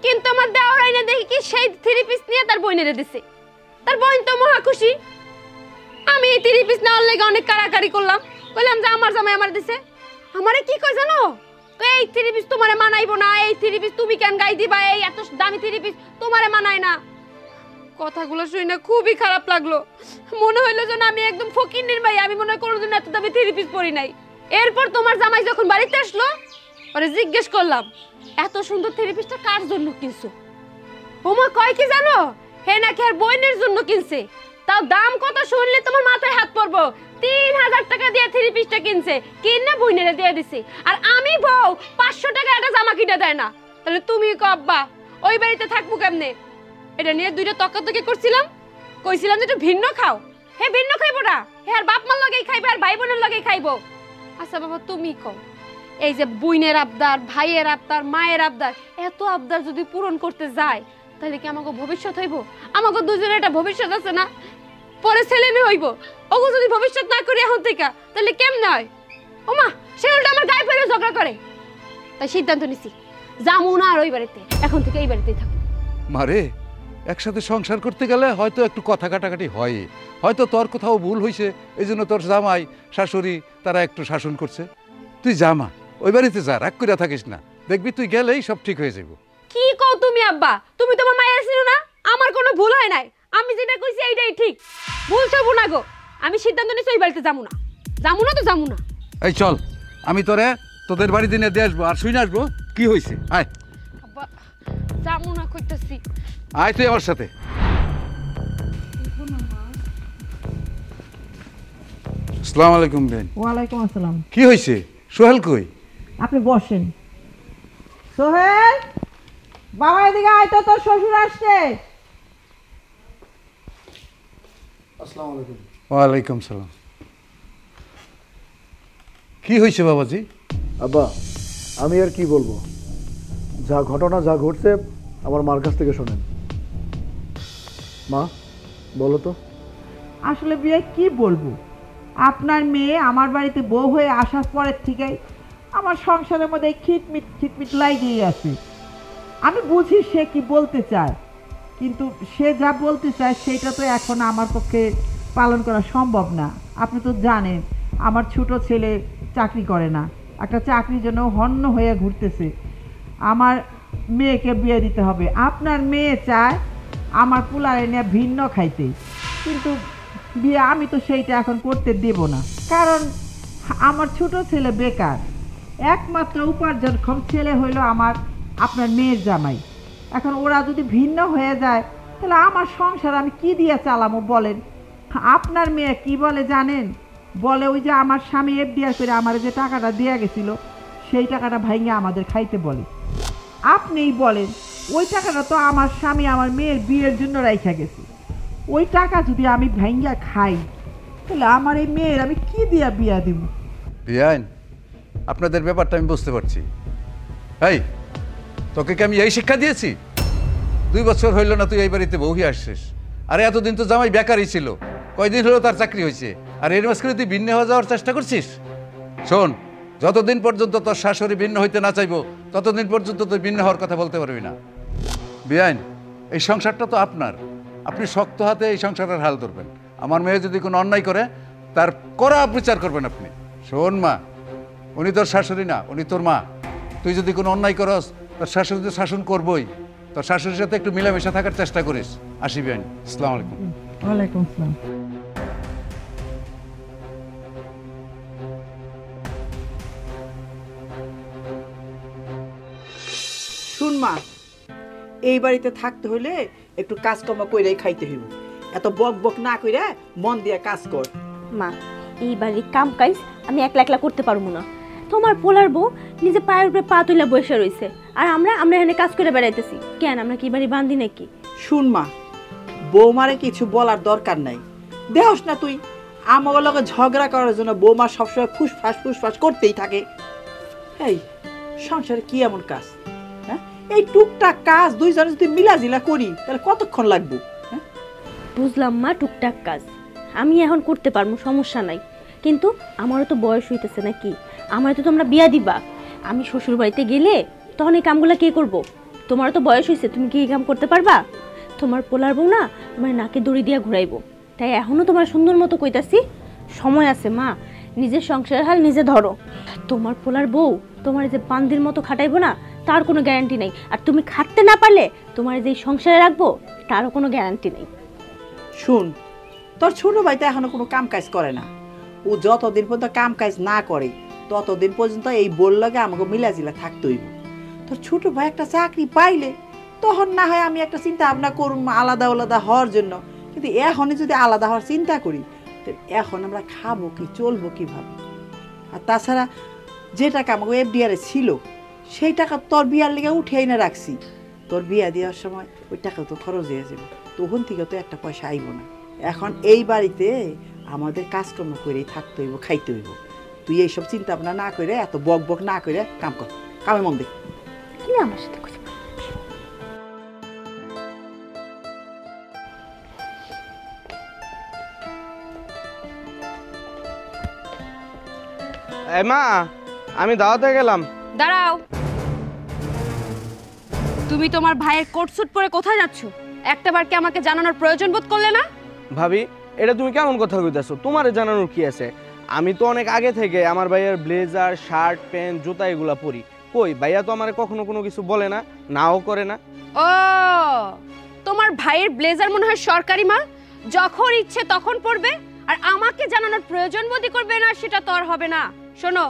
কিন্তু আমার দেওর আইনা দেখি কি সেই 3 পিস নিয়ে তার বোনেরে দিছে। তার বোন তো মহা খুশি। আমি এই 3 পিস নেওয়ার লেগে অনেক কারাকারি করলাম, বললাম যে আমার জামাই আমার দিছে। আমারে কি কই জানো, এই 3 পিস তোমারে মানাইবো না, এই 3 পিস তুমি কেন গাই দিবা, এই এত দামি 3 পিস তোমারে মানায় না। কথাগুলো শুনে খুবই খারাপ লাগলো। মনে হইলো যেন আমি একদম ফকিন্নির ভাই, আমি মনে হয় কোনোদিন এত দামি 3 পিস পরি নাই। এরপর তোমার জামাই যখন বাড়িতে আসলো, ওরে জিজ্ঞেস করলাম এত সুন্দর 3 পিসটা কার জন্য কিনছো? ওমা কয় কি জানো, হে নাকি আর বোনের জন্য কিনছে। তাও দাম কত শুনলে তোমার মাথায় হাত পড়বো। 3000 টাকা দিয়ে 3 পিসটা কিনছে, কিনে বোনেরে দিয়ে দিছে। আর আমি বউ 500 টাকা একটা জামা কিনে দেয় না। তাহলে তুমি কো আব্বা ওই বাড়িতে থাকবো কেমনে? এটা নিয়ে দুইটা তর্কাতর্কি করছিলাম, কইছিলাম যে একটু ভিন্ন খাও। হে ভিন্ন খাইবো না, হে আর বাপ মার লগেই খাইবে, আর ভাই বোনের লগেই খাইবো। আচ্ছা বাবা তুমি কও, এই যে বোনের আবদার, ভাইয়ের আবদার, মায়ের আবদার, এত আবদার যদি পূরণ করতে যায় তাহলে কি আমাকে ভবিষ্যৎ হইব? আমাকে দুজনের একটা ভবিষ্যৎ আছে না, পরে ছেলে মেয়ে হইব। ওগো যদি ভবিষ্যৎ না করি এখন থেকে তাহলে কেমনে হয়? ওমা সে উল্টা আমার গায়ে ফেলে ঝগড়া করে। তাই সিদ্ধান্ত নিছি যাবো না আর ওই বাড়িতে, এখন থেকে এই বাড়িতেই থাকবো। মারে, একসাথে সংসার করতে গেলে হয়তো একটু কথা কাটাকাটি হয়, হয়তো তোর কোথাও ভুল হয়েছে, এই জন্য তোর জামাই শাশুড়ি তারা একটু শাসন করছে। তুই জামা ওই বাড়িতে যা, রাগ করে থাকিস না, দেখবি তুই গেলেই সব ঠিক হয়ে যাবো। কি কও তুমি আব্বা? তুমি তোমার মায়ের ছিল না, আমার কোনো ভুল হয় নাই। আমি যেটা কইছি এইটাই ঠিক, ভুল সব না গো। আমি সিদ্ধান্ত নিছি ওই বাড়িতে যাবো না, যাবো না তো যাবো না। এই চল, আমি তোরে তোদের বাড়িতে নিয়ে দিয়ে আসবো আর শুনে আসবো কি হয়েছে। আয় আব্বা যাবো না কইতাছি। আয় তুই আমার সাথে। আসসালামু আলাইকুম বেন। ওয়ালাইকুম আসসালাম। কি হয়েছে? সোহেল কই? আপনি বসেন। সোহেল বাবা এদিকে আয় তো, তোর শ্বশুর আসছে। আসসালামু আলাইকুম। ওয়ালাইকুম সালাম। কি হয়েছে বাবাজি? আব্বা, আমি আর কি বলবো, যা ঘটনা যা ঘটছে আমার মার কাছ থেকে শোনেন। মা বলো তো। আসলে বিয়ে কি বলবো, আপনার মেয়ে আমার বাড়িতে বউ হয়ে আসার পরের থেকেই আমার সংসারের মধ্যে খিটমিট খিটমিট লাগিয়েই আছে। আমি বুঝি সে কি বলতে চায়, কিন্তু সে যা বলতে চায় সেটা তো এখন আমার পক্ষে পালন করা সম্ভব না। আপনি তো জানেন আমার ছোট ছেলে চাকরি করে না, একটা চাকরির জন্য হন্য হয়ে ঘুরতেছে। আমার মেয়েকে বিয়ে দিতে হবে। আপনার মেয়ে চায় আমার পোলারে নিয়ে ভিন্ন খাইতে, কিন্তু বিয়ে আমি তো সেইটা এখন করতে দেব না, কারণ আমার ছোট ছেলে বেকার। একমাত্র উপার্জনক্ষম ছেলে হইল আমার আপনার মেয়ের জামাই। এখন ওরা যদি ভিন্ন হয়ে যায় তাহলে আমার সংসার আমি কি দিয়ে চালাবো বলেন? আপনার মেয়ে কি বলে জানেন? বলে ওই যে আমার স্বামী এফডিআর করে আমার যে টাকাটা দেয়া গেছিল সেই টাকাটা ভাঙে আমাদের খাইতে বলে। আপনিই বলেন, ওই টাকাটা তো আমার স্বামী আমার মেয়ের বিয়ের জন্য রাইখা গেছে। ওই টাকা যদি আমি ভাঙ্গা খাই তাহলে আমার এই মেয়ের আমি কি দিয়া বিয়া দিব? বিয়াইন, আপনাদের ব্যাপারটা আমি বুঝতে পারছি। এই তোকে কি আমি এই শিক্ষা দিয়েছি? 2 বছর হইল না তুই এই বাড়িতে বউ হয়ে আসছিস, আরে এতদিন তো জামাই বেকারই ছিল, কয়দিন হলো তার চাকরি হয়েছে, আর এর মাঝখানে তুই ভিন্ন হয়ে যাওয়ার চেষ্টা করছিস। শোন, যতদিন পর্যন্ত তোর শাশুড়ি ভিন্ন হইতে না চাইবো ততদিন পর্যন্ত তুই ভিন্ন হওয়ার কথা বলতে পারবি না। বিয়াইন, এই সংসারটা তো আপনার, আপনি শক্ত হাতে এই সংসারের হাল ধরবেন। আমার মেয়ে যদি কোনো অন্যায় করে তার কড়া বিচার করবেন আপনি। শোন মা, উনি তোর শাশুড়ি না, উনি তোর মা। তুই যদি কোনো অন্যায় করস তোর শাশুড়ি তো শাসন করবই, তোর শাশুড়ির সাথে একটু মিলামেশা থাকার চেষ্টা করিস। আসি বিয়াইন, আসসালামু আলাইকুম। ওয়ালাইকুম আসসালাম। মা, এই বাড়িতে থাকতে হলে একটু কাজকর্ম কইরাই খাইতে হইব। এত বক বক না কইরা মন দিয়া কাজ কর। মা, এই বাড়ির কাম কাজ আমি একলা একলা করতে পারবো না। তোমার পোলার বউ নিজে পায়ের উপরে পা তুলে বসে রয়েছে, আর আমরা এখানে কাজ করে বেড়াইতেছি। কেন আমরা কি বাড়ি বান্ধি নাকি? শুন মা, বৌমারে কিছু বলার দরকার নাই। দেহস না তুই আমার লগে ঝগড়া করার জন্য বৌমা সবসময় ফুসফাস করতেই থাকে। এই সংসারে কি এমন কাজ? হ্যাঁ, এই টুকটাক কাজ দুইজনে যদি মিলাজিলা করি তাহলে কতক্ষণ লাগবে? বুঝলাম মা, টুকটাক কাজ আমি এখন করতে পারবো, সমস্যা নাই। কিন্তু আমারও তো বয়স হইতেছে নাকি, আমারও তো তোমরা বিয়া দিবা। আমি শ্বশুর বাড়িতে গেলে তখন এই কামগুলো কে করবো? তোমারও তো বয়স হয়েছে, তুমি কি এই কাম করতে পারবা? তোমার পোলার বউ না তোমার নাকে দড়ি দিয়া ঘুরাইবো। তাই এখনো তোমার সুন্দর মতো কইতাছি, সময় আছে মা, নিজের সংসারের হাল নিজে ধরো। তোমার পোলার বউ তোমার যে বান্দির মতো খাটাইবো না তার কোনো গ্যারান্টি নেই, আর তুমি খাটতে না পারলে তোমার যে সংসারে রাখবো তারও কোনো গ্যারান্টি নেই। শুন, তোর ছোট ভাই তো এখনো কোনো কাম কাজ করে না। ও যতদিন পর্যন্ত কাম কাজ না করে ততদিন পর্যন্ত এই বোর লগে আমাকে মিলাজিলা থাকতে হইব। তোর ছোট ভাই একটা চাকরি পাইলে তখন না হয় আমি একটা চিন্তা ভাবনা করুন আলাদা আলাদা হওয়ার জন্য। কিন্তু এখনই যদি আলাদা হওয়ার চিন্তা করি তাহলে এখন আমরা খাবো কি, চলবো কিভাবে? আর তাছাড়া যে টাকা আমাকে এফডিআরে ছিল সেই টাকা তোর বিয়ার লেগে উঠে এনে রাখছি। তোর বিয়া দেওয়ার সময় ওই টাকা তো খরচ হয়ে যাবে, তখন থেকে তো একটা পয়সা আইব না। এখন এই বাড়িতে আমাদের কাজকর্ম করেই থাকতে হইব, খাইতে হইব। তুই এইসব চিন্তা ভাবনা না করে, এত বক বক না করে কাম কর, কামে মন দে। কি আমার সাথে কথা বল? মা, আমি দাওয়াতে গেলাম। দাঁড়াও, তুমি তোমার ভাইয়ের কোট স্যুট পরে কোথায় যাচ্ছ? একটাবার কি আমাকে জানানোর প্রয়োজন বোধ করলে না? ভাবি, এটা তুমি কেমন কথা কইতাছো? তোমারে জানানোর কি আছে? আমি তো অনেক আগে থেকে আমার ভাইয়ের ব্লেজার, শার্ট, প্যান্ট, জুতা এগুলা পরি। কই, ভাইয়া তো আমারে কখনো কোনো কিছু বলে না, নাও করে না। ও, তোমার ভাইয়ের ব্লেজার মনে হয় সরকারি মাল, যখন ইচ্ছে তখন পরবে, আর আমাকে জানানোর প্রয়োজন বোধই করবে না, সেটা তো আর হবে না। শোনো,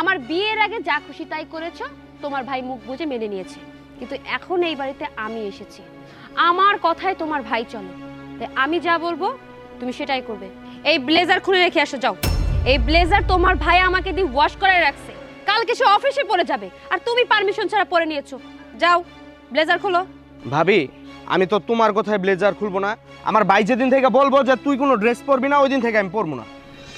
আমার বিয়ের আগে যা খুশি তাই করেছো, তোমার ভাই মুখ বুজে মেনে নিয়েছে। কিন্তু এখন এই বাড়িতে আমি এসেছি, আমার কথায় তোমার ভাই চলে, তাই আমি যা বলবো তুমি সেটাই করবে। এই ব্লেজার খুলে রেখে আসো, যাও। এই ব্লেজার তোমার ভাই আমাকে দিয়ে ওয়াশ করায় রাখছে, কালকে সে অফিসে পরে যাবে, আর তুমি পারমিশন ছাড়া পরে নিয়েছো। যাও, ব্লেজার খোলো। ভাবি, আমি তো তোমার কথায় ব্লেজার খুলবো না। আমার ভাই যেদিন থেকে বলবো যে তুই কোনো ড্রেস পরবি না, ওই দিন থেকে আমি পরবো না।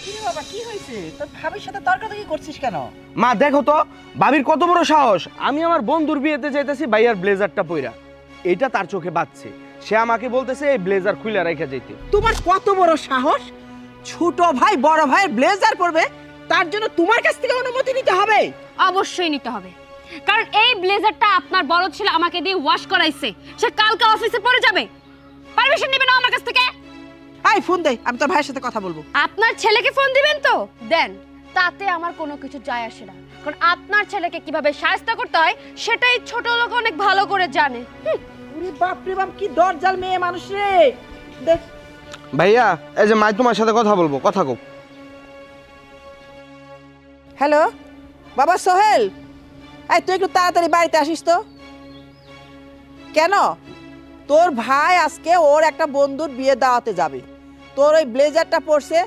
কি রে বাবা, কি হয়েছে? তোর ভাবির সাথে তর্কাতর্কি করছিস কেন? মা দেখো তো, ভাবির কত বড় সাহস! আমি আমার বন্ধুর বিয়েতে যাইতেছি ভাইয়ার ব্লেজারটা পইরা, এইটা তার চোখে বাজছে। সে আমাকে বলতেছে এই ব্লেজার খুলে রেখে যাইতে। তোমার কত বড় সাহস! ছোট ভাই বড় ভাইয়ের ব্লেজার পরবে, তার জন্য তোমার কাছ থেকে অনুমতি নিতে হবে? অবশ্যই নিতে হবে, কারণ এই ব্লেজারটা আপনার বড় ছেলে আমাকে দিয়ে ওয়াশ করাইছে, সে কালকে অফিসে পরে যাবে। পারমিশন নেবে না আমার কাছ থেকে? এই ফোন দে, আমি তোর ভাইয়ের সাথে কথা বলবো। আপনার ছেলেকে ফোন দিবেন তো দেন, তাতে আমার কোনো কিছু যায় আসে না, কারণ আপনার ছেলেকে কিভাবে শায়েস্তা করতে হয় সেটাই ছোট লোক অনেক ভালো করে জানে। ওরে বাপ রে বাপ, কি দরজাল মেয়ে মানুষ রে! দেখ ভাইয়া, এই যে মাই তোমার সাথে কথা বলবো, কথা কও। হ্যালো বাবা সোহেল, এই তুই একটু তাড়াতাড়ি বাড়িতে আসিস তো। কেন? তোর ভাই আজকে ওর একটা বন্ধুর বিয়ে দাওয়াতে যাবে। তোর ওই ব্লেজারটা পরছে,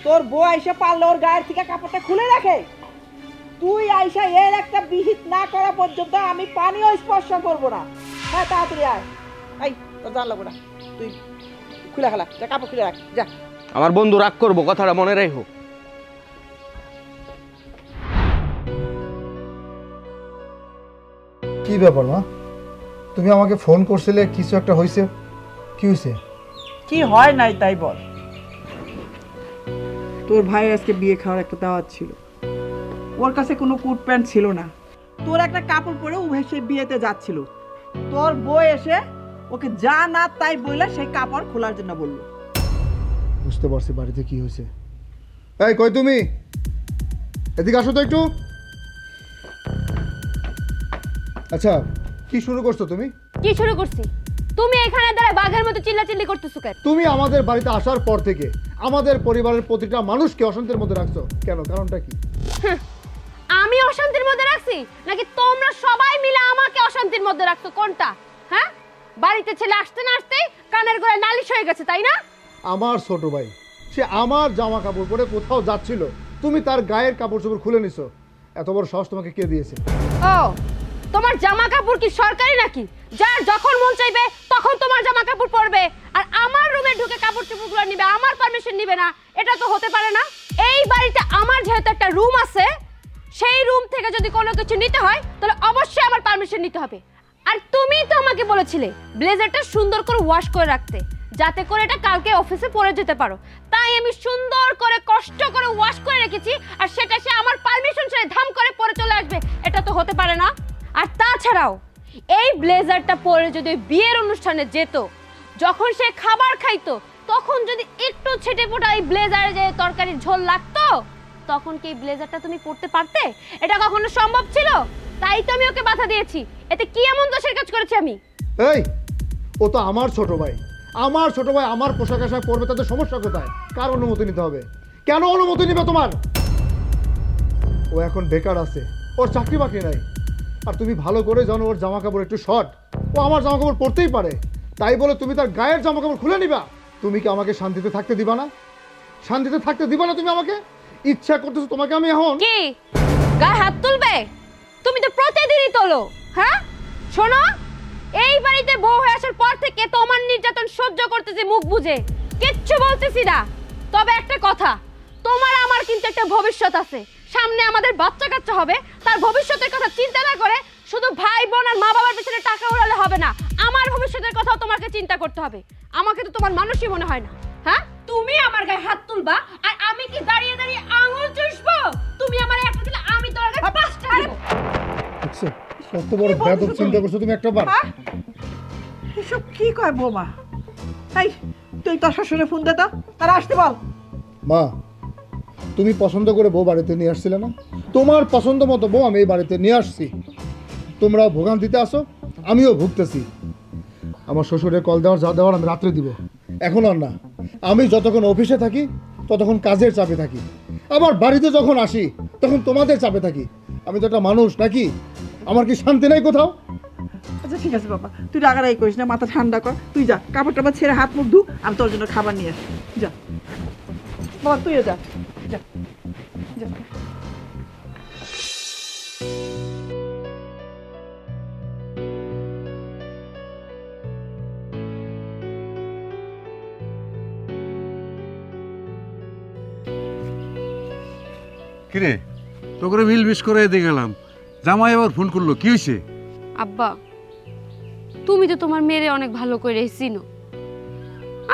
তোর বউ আইসা পারলে ওর গায়ের থেকে কাপড়টা খুলে রাখে। তুই আইসা এর একটা বিহিত না করা পর্যন্ত আমি পানিও স্পর্শ করবো না। হ্যাঁ, তাড়াতাড়ি আয়। এই তোর জান লাগবো না, তুই খুলে খেলা, যা কাপড় খুলে রাখ, যা। আমার বন্ধু রাগ করবো, কথাটা মনে রাখো। কি ব্যাপার মা, তুমি আমাকে ফোন করছিলে, কিছু একটা হয়েছে? কি হয়েছে? কি হয় নাই তাই বল। তোর ভাই আজকে বিয়ে খাওয়ার একটা দাওয়াত ছিল, ওর কাছে কোনো কোট প্যান্ট ছিল না। তোর একটা কাপড় পরে ও সেই বিয়েতে যাচ্ছিল, তোর বউ এসে ওকে যা না তাই বলে সেই কাপড় খোলার জন্য বললো। বুঝতে পারছি বাড়িতে কি হয়েছে। এই কই তুমি, এদিকে আসো তো একটু। আচ্ছা, কি শুরু করছো তুমি? কি শুরু করছি? তুমি এখানে দাঁড়ায় বাঘের মতো চিল্লাচিল্লি করতেছো কেন? তুমি আমাদের বাড়িতে আসার পর থেকে আমাদের পরিবারের প্রতিটা মানুষকে অশান্তির মধ্যে রাখছো কেন? কারণটা কি? আমি আমি অশান্তির মধ্যে রাখছি নাকি তোমরা সবাই মিলে আমাকে অশান্তির মধ্যে রাখছো? কোনটা? হ্যাঁ, বাড়িতে ছেলে আসতে না আসতেই কানের গোড়ায় নালিশ হয়ে গেছে, তাই না? আমার ছোট ভাই সে আমার জামা কাপড় পরে কোথাও যাচ্ছিল, তুমি তার গায়ের কাপড় চোপড় খুলে নিছো। এত বড় সাহস তোমাকে কে দিয়েছে? ও, তোমার জামা কাপড় কি সরকারি নাকি? যার যখন মন চাইবে তখন তোমার জামা কাপড় পরবে, আর আমার রুমে ঢুকে কাপড় চোপড়গুলো নিবে, আমার পারমিশন নিবে না? এটা তো হতে পারে না। এই বাড়িতে আমার যেহেতু একটা রুম আছে, সেই রুম থেকে যদি কোনো কিছু নিতে হয় তাহলে অবশ্যই আমার পারমিশন নিতে হবে। আর তুমি তো আমাকে বলেছিলে ব্লেজারটা সুন্দর করে ওয়াশ করে রাখতে, যাতে করে এটা কালকে অফিসে পরে যেতে পারো। তাই আমি সুন্দর করে কষ্ট করে ওয়াশ করে রেখেছি, আর সেটা সে আমার পারমিশন ছাড়া ধাম করে পরে চলে আসবে? এটা তো হতে পারে না। আর তাছাড়াও এই ব্লেজারটা পরে যদি বিয়ের অনুষ্ঠানে যেত, যখন সে খাবার খাইতো তখন যদি একটু ছেটে ফোটা এই ব্লেজারে যে তরকারির ঝোল লাগতো, তখন কি এই ব্লেজারটা তুমি পরতে পারতে? এটা কখনো সম্ভব ছিল? তাই তো আমি ওকে বাধা দিয়েছি। এতে কি এমন দোষের কাজ করেছি আমি? এই, ও তো আমার ছোট ভাই, আমার ছোট ভাই আমার পোশাক আশাক পরবে, তাদের সমস্যা কোথায়? কার অনুমতি নিতে হবে? কেন অনুমতি নিবে তোমার? ও এখন বেকার আছে, ওর চাকরি বাকরি নাই। আর তুমি ভালো করে জানো ওর জামা কাপড় একটু শর্ট, ও আমার জামা কাপড় পরতেই পারে, তাই বলে তুমি তার গায়ের জামা কাপড় খুলে নিবা? তুমি কি আমাকে শান্তিতে থাকতে দিবা না? শান্তিতে থাকতে দিবা না তুমি আমাকে? ইচ্ছা করতেছো তোমাকে আমি এখন কি গায়ে হাত তুলবে? তুমি তো প্রতিদিনই তোলো। হ্যাঁ শোনো, এই বাড়িতে বউ হয়ে আসার পর থেকে তোমার নির্যাতন সহ্য করতেছি মুখ বুঝে, কিচ্ছু বলতেছি না। তবে একটা কথা, তোমার আমার কিন্তু একটা ভবিষ্যৎ আছে, সামনে আমাদের বাচ্চা কাচ্চা হবে। তার ভবিষ্যতের কথা চিন্তা না করে শুধু ভাই বোন আর মা বাবার পিছনে টাকা উড়ালে হবে না, আমার ভবিষ্যতের কথাও তোমাকে চিন্তা করতে হবে। আমাকে তো তোমার মানুষই মনে হয় না। হ্যাঁ, তুমি আমার গায়ে হাত তুলবা আর আমি কি দাঁড়িয়ে দাঁড়িয়ে আঙুল চুষবো? তুমি আমার একটা দিলে আমি তোমার গায়ে পাঁচটা দেব। দেখছো কত বড় বেয়াদব চিন্তা করছো তুমি একটা বার? এসব কি কয় বৌমা? এই তুই তোর শ্বশুরে ফোন দে তো, তারা আসতে বল। মা, তুমি পছন্দ করে বউ বাড়িতে নিয়ে আসছিলে না? তোমার পছন্দ মতো বউ আমি এই বাড়িতে নিয়ে আসছি। তোমরাও ভোগান্তিতে আসো, আমিও ভুগতেছি। আমার শ্বশুরের কল দেওয়ার যা দেওয়ার আমি রাত্রে দিব, এখন আর না। আমি যতক্ষণ অফিসে থাকি ততক্ষণ কাজের চাপে থাকি, আবার বাড়িতে যখন আসি তখন তোমাদের চাপে থাকি। আমি তো একটা মানুষ নাকি? আমার কি শান্তি নাই কোথাও? আচ্ছা ঠিক আছে বাবা, তুই রাগারাগি করিস না, মাথা ঠান্ডা কর। তুই যা, কাপড় টাপড় ছেড়ে হাত মুখ ধু, আমি তোর জন্য খাবার নিয়ে আসি। যা বাবা, তুইও যা, যা যা। কিরে, তোকে মিল মিস করে দিয়ে গেলাম, জামাই আবার ফোন করলো, কি হয়েছে? আব্বা, তুমি তো তোমার মেয়েরে অনেক ভালো করে চিনো,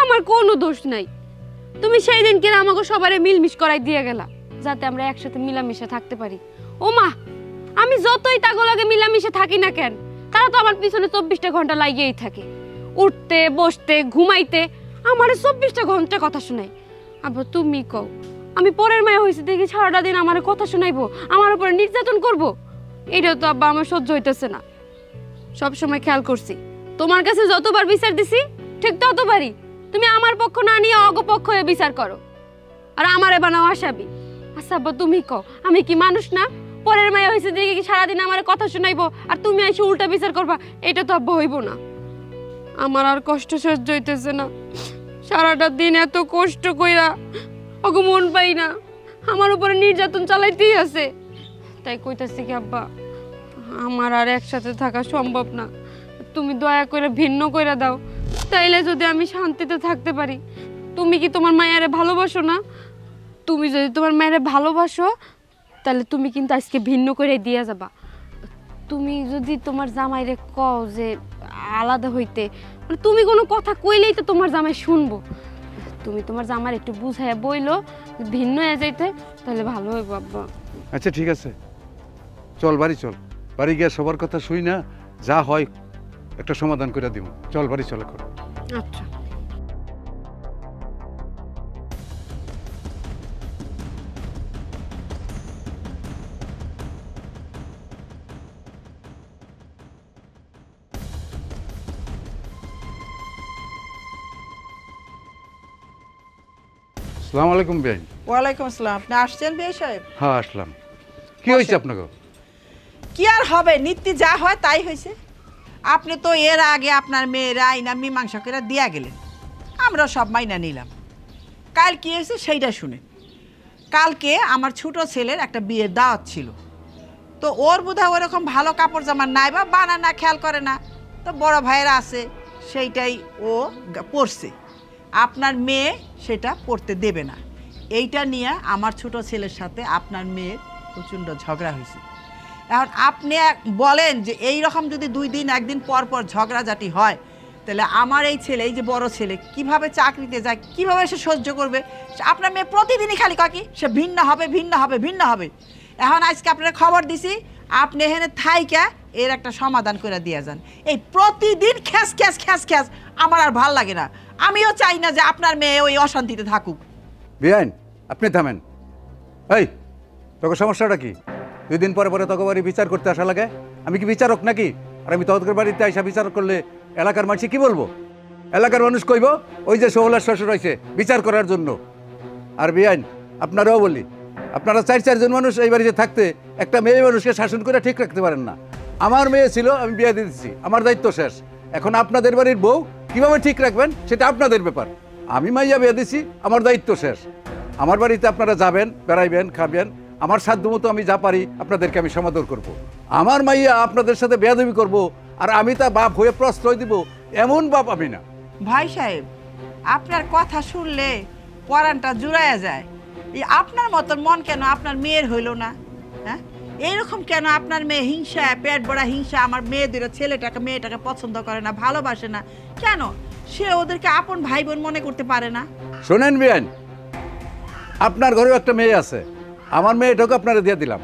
আমার কোনো দোষ নাই। তুমি সেই দিন কিনা আমাকে সবারে মিলমিশ করাই দিয়ে গেলা, যাতে আমরা একসাথে মিলামিশে থাকতে পারি। ও মা, আমি যতই তাগো লাগে মিলামিশে থাকি না কেন, তারা তো আমার পিছনে 24টা ঘন্টা লাগিয়েই থাকে, উঠতে বসতে ঘুমাইতে আমারে 24টা ঘন্টা কথা শোনায়। আব্বা তুমি কও, আমি পরের মায়া হয়েছে দেখি সারাটা দিন আমার কথা শোনাইবো, আমার উপরে নির্যাতন করব? এটাও তো আব্বা আমার সহ্য হইতেছে না। সব সময় খেয়াল করছি, তোমার কাছে যতবার বিচার দিছি ঠিক ততবারই তুমি আমার পক্ষ না নিয়ে অগপক্ষ হয়ে বিচার করো, আর আমারে বানাও আসামি। আচ্ছা আব্বা তুমি কও, আমি কি মানুষ না? পরের মায়া হয়েছে দেখি কি সারাদিন আমার কথা শোনাইবো আর তুমি এসে উল্টা বিচার করবা? এটা তো আব্বা হইব না। আমার আর কষ্ট সহ্য হইতেছে না, সারাটা দিন এত কষ্ট কইরা ওগো মন পাই না, আমার উপরে নির্যাতন চালাইতেই আছে। তাই কইতাছি কি আব্বা, আমার আর একসাথে থাকা সম্ভব না, তুমি দয়া করে ভিন্ন কইরা দাও, তাইলে যদি আমি শান্তিতে থাকতে পারি। তুমি কি তোমার মায়েরে ভালোবাসো না? তুমি যদি তোমার মায়েরে ভালোবাসো তাহলে তুমি কিন্তু আজকে ভিন্ন করে দিয়ে যাবা। তুমি যদি তোমার জামাইরে কও যে আলাদা হইতে, মানে তুমি কোনো কথা কইলেই তো তোমার জামাই শুনবো। তুমি তোমার জামাই একটু বুঝাইয়া বইলো ভিন্ন হয়ে যাইতে, তাহলে ভালো হইব আব্বা। আচ্ছা ঠিক আছে, চল বাড়ি চল, বাড়ি গিয়ে সবার কথা শুই না, যা হয় একটা সমাধান করে দিব। চল বাড়ি চল এখন। আচ্ছা। আসসালামু আলাইকুম বেআইন। ওয়ালাইকুম আসসালাম। আপনি আসছেন বিয়ে সাহেব? হ্যাঁ আসলাম। কি হয়েছে আপনাকে? কি আর হবে, নীতি যা হয় তাই হয়েছে। আপনি তো এর আগে আপনার মেয়েরা আইনা মীমাংসা করে দিয়া গেলেন, আমরা সব মাইনা নিলাম। কাল কি হয়েছে সেইটা শুনে। কালকে আমার ছোট ছেলের একটা বিয়ের দাওয়াত ছিল, তো ওর বোধহয় ওরকম ভালো কাপড় জামা নাই বা বানা না, খেয়াল করে না, তো বড় ভাইয়েরা আছে সেইটাই ও পরছে। আপনার মেয়ে সেটা পরতে দেবে না, এইটা নিয়ে আমার ছোট ছেলের সাথে আপনার মেয়ের প্রচণ্ড ঝগড়া হয়েছে। এখন আপনি বলেন যে এই রকম যদি 2 দিন 1 দিন পর পর ঝগড়াঝাটি হয়, তাহলে আমার এই ছেলে, এই যে বড় ছেলে, কিভাবে চাকরিতে যায়, কিভাবে সে সহ্য করবে? আপনার মেয়ে প্রতিদিনই খালি কয় কি সে ভিন্ন হবে, ভিন্ন হবে, ভিন্ন হবে। এখন আজকে আপনার খবর দিছি, আপনি এখানে থাইকা এর একটা সমাধান করে দিয়ে যান। এই প্রতিদিন খ্যাস খ্যাস খ্যাস খ্যাস আমার আর ভাল লাগে না। আমিও চাই না যে আপনার মেয়ে ওই অশান্তিতে থাকুক। বেআইন, আপনি থামেন। এই, তোকে সমস্যাটা কি? 2 দিন পরে পরে তোকে বাড়ি বিচার করতে আসা লাগে? আমি কি বিচারক নাকি? আর আমি তোদের বাড়িতে আইসা বিচার করলে এলাকার মানুষ কি বলবো? এলাকার মানুষ কইব ওই যে সোহলার শ্বশুর হয়েছে বিচার করার জন্য। আর বেআইন, আপনারাও বলি, আপনারা 4 মানুষ এই বাড়িতে থাকতে একটা মেয়ে মানুষকে শাসন করে ঠিক রাখতে পারেন না। আমার মেয়ে ছিল, আমি বিয়ে দিয়ে দিচ্ছি, আমার দায়িত্ব শেষ। এখন আপনাদের বাড়ির বউ কিভাবে ঠিক রাখবেন সেটা আপনাদের ব্যাপার। আমি মাইয়া বিয়ে দিছি, আমার দায়িত্ব শেষ। আমার বাড়িতে আপনারা যাবেন, বেড়াইবেন, খাবেন, আমার সাধ্য মতো আমি যা পারি আপনাদেরকে আমি সমাদর করব। আমার মাইয়া আপনাদের সাথে বেয়াদবি করব আর আমি তা বাপ হয়ে প্রশ্রয় দিব, এমন বাপ আমি না। ভাই সাহেব, আপনার কথা শুনলে পরানটা জুড়াইয়া যায়। এই আপনার মতন মন কেন আপনার মেয়ের হইল না? হ্যাঁ, এইরকম কেন আপনার মেয়ে হিংসা, পেট বড়া হিংসা, আমার মেয়েদের মেয়েটাকে পছন্দ করে না, ভালোবাসে না কেন? সে ওদেরকে আপন ভাই বোন মনে করতে পারে না? শোনেন বেআইন, আপনার ঘরেও একটা মেয়ে আছে, আমার মেয়েটাকে আপনারা দিয়ে দিলাম।